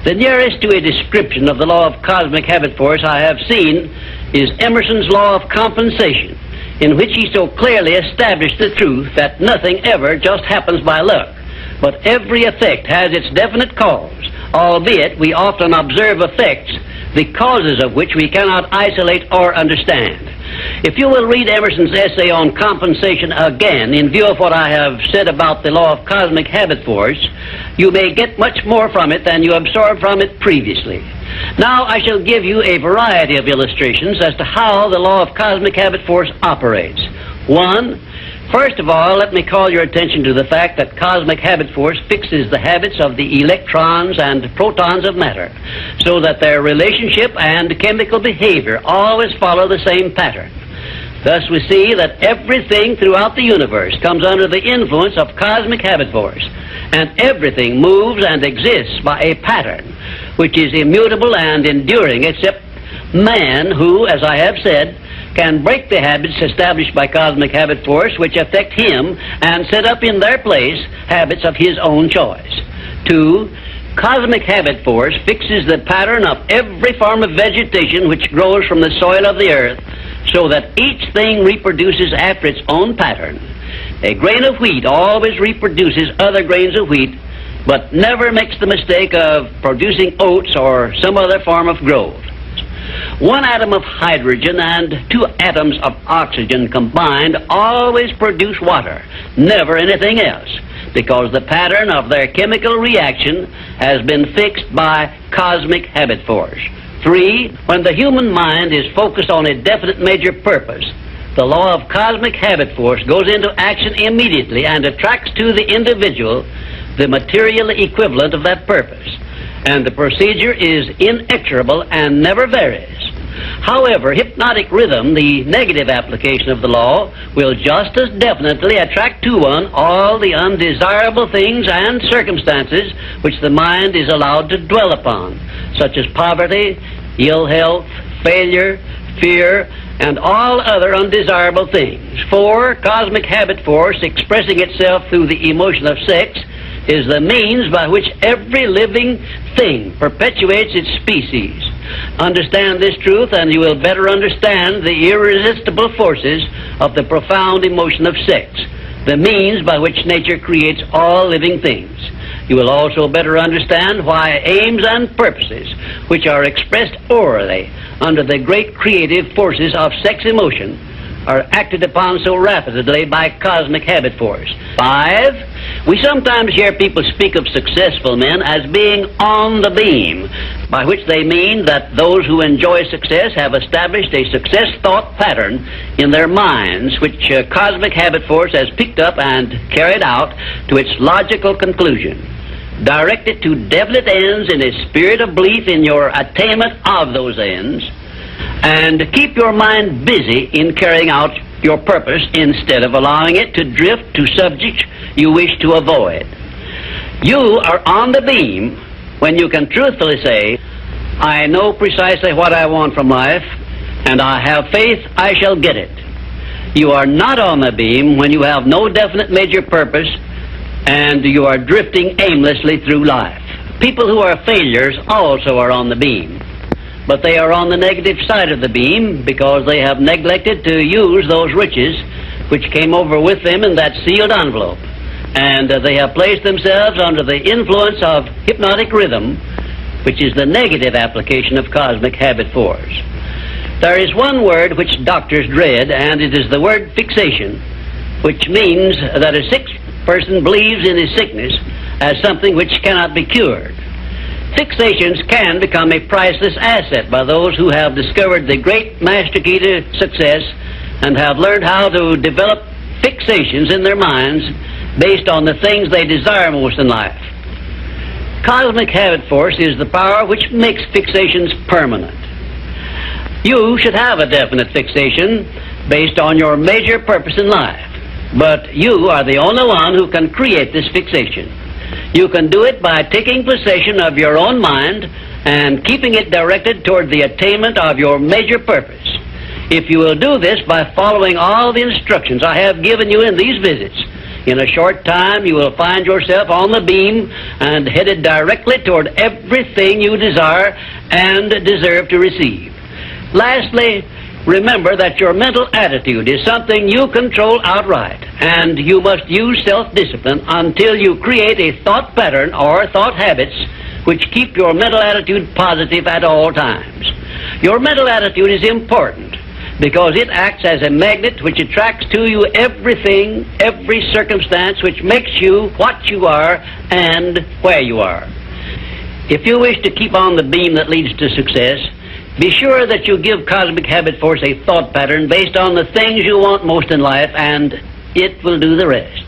The nearest to a description of the law of cosmic habit force I have seen is Emerson's law of compensation, in which he so clearly established the truth that nothing ever just happens by luck, but every effect has its definite cause, albeit we often observe effects, the causes of which we cannot isolate or understand. If you will read Emerson's essay on compensation again, in view of what I have said about the law of cosmic habit force, you may get much more from it than you absorbed from it previously. Now I shall give you a variety of illustrations as to how the law of cosmic habit force operates. 1. First of all, let me call your attention to the fact that cosmic habit force fixes the habits of the electrons and protons of matter, so that their relationship and chemical behavior always follow the same pattern. Thus we see that everything throughout the universe comes under the influence of cosmic habit force, and everything moves and exists by a pattern which is immutable and enduring, except man, who, as I have said, can break the habits established by cosmic habit force which affect him and set up in their place habits of his own choice. 2. Cosmic habit force fixes the pattern of every form of vegetation which grows from the soil of the earth, so that each thing reproduces after its own pattern. A grain of wheat always reproduces other grains of wheat, but never makes the mistake of producing oats or some other form of growth. 1 atom of hydrogen and 2 atoms of oxygen combined always produce water, never anything else, because the pattern of their chemical reaction has been fixed by cosmic habit force. 3. When the human mind is focused on a definite major purpose, the law of cosmic habit force goes into action immediately and attracts to the individual the material equivalent of that purpose, and the procedure is inexorable and never varies. However, hypnotic rhythm, the negative application of the law, will just as definitely attract to one all the undesirable things and circumstances which the mind is allowed to dwell upon, such as poverty, ill health, failure, fear, and all other undesirable things. 4. Cosmic habit force, expressing itself through the emotion of sex, is the means by which every living thing perpetuates its species. Understand this truth and you will better understand the irresistible forces of the profound emotion of sex, the means by which nature creates all living things. You will also better understand why aims and purposes, which are expressed orally under the great creative forces of sex emotion, are acted upon so rapidly by cosmic habit force. 5. We sometimes hear people speak of successful men as being on the beam, by which they mean that those who enjoy success have established a success thought pattern in their minds, which cosmic habit force has picked up and carried out to its logical conclusion. Direct it to definite ends in a spirit of belief in your attainment of those ends, and keep your mind busy in carrying out your purpose instead of allowing it to drift to subjects you wish to avoid. You are on the beam when you can truthfully say, I know precisely what I want from life, and I have faith I shall get it. You are not on the beam when you have no definite major purpose and you are drifting aimlessly through life. People who are failures also are on the beam, but they are on the negative side of the beam because they have neglected to use those riches which came over with them in that sealed envelope, and they have placed themselves under the influence of hypnotic rhythm, which is the negative application of cosmic habit force. There is one word which doctors dread, and it is the word fixation, which means that a sick person believes in his sickness as something which cannot be cured. Fixations can become a priceless asset by those who have discovered the great master key to success and have learned how to develop fixations in their minds based on the things they desire most in life. Cosmic habit force is the power which makes fixations permanent. You should have a definite fixation based on your major purpose in life, but you are the only one who can create this fixation. You can do it by taking possession of your own mind and keeping it directed toward the attainment of your major purpose. If you will do this by following all the instructions I have given you in these visits, in a short time you will find yourself on the beam and headed directly toward everything you desire and deserve to receive. Lastly, remember that your mental attitude is something you control outright, and you must use self-discipline until you create a thought pattern or thought habits which keep your mental attitude positive at all times. Your mental attitude is important because it acts as a magnet which attracts to you everything, every circumstance which makes you what you are and where you are. If you wish to keep on the beam that leads to success, be sure that you give cosmic habit force a thought pattern based on the things you want most in life, and it will do the rest.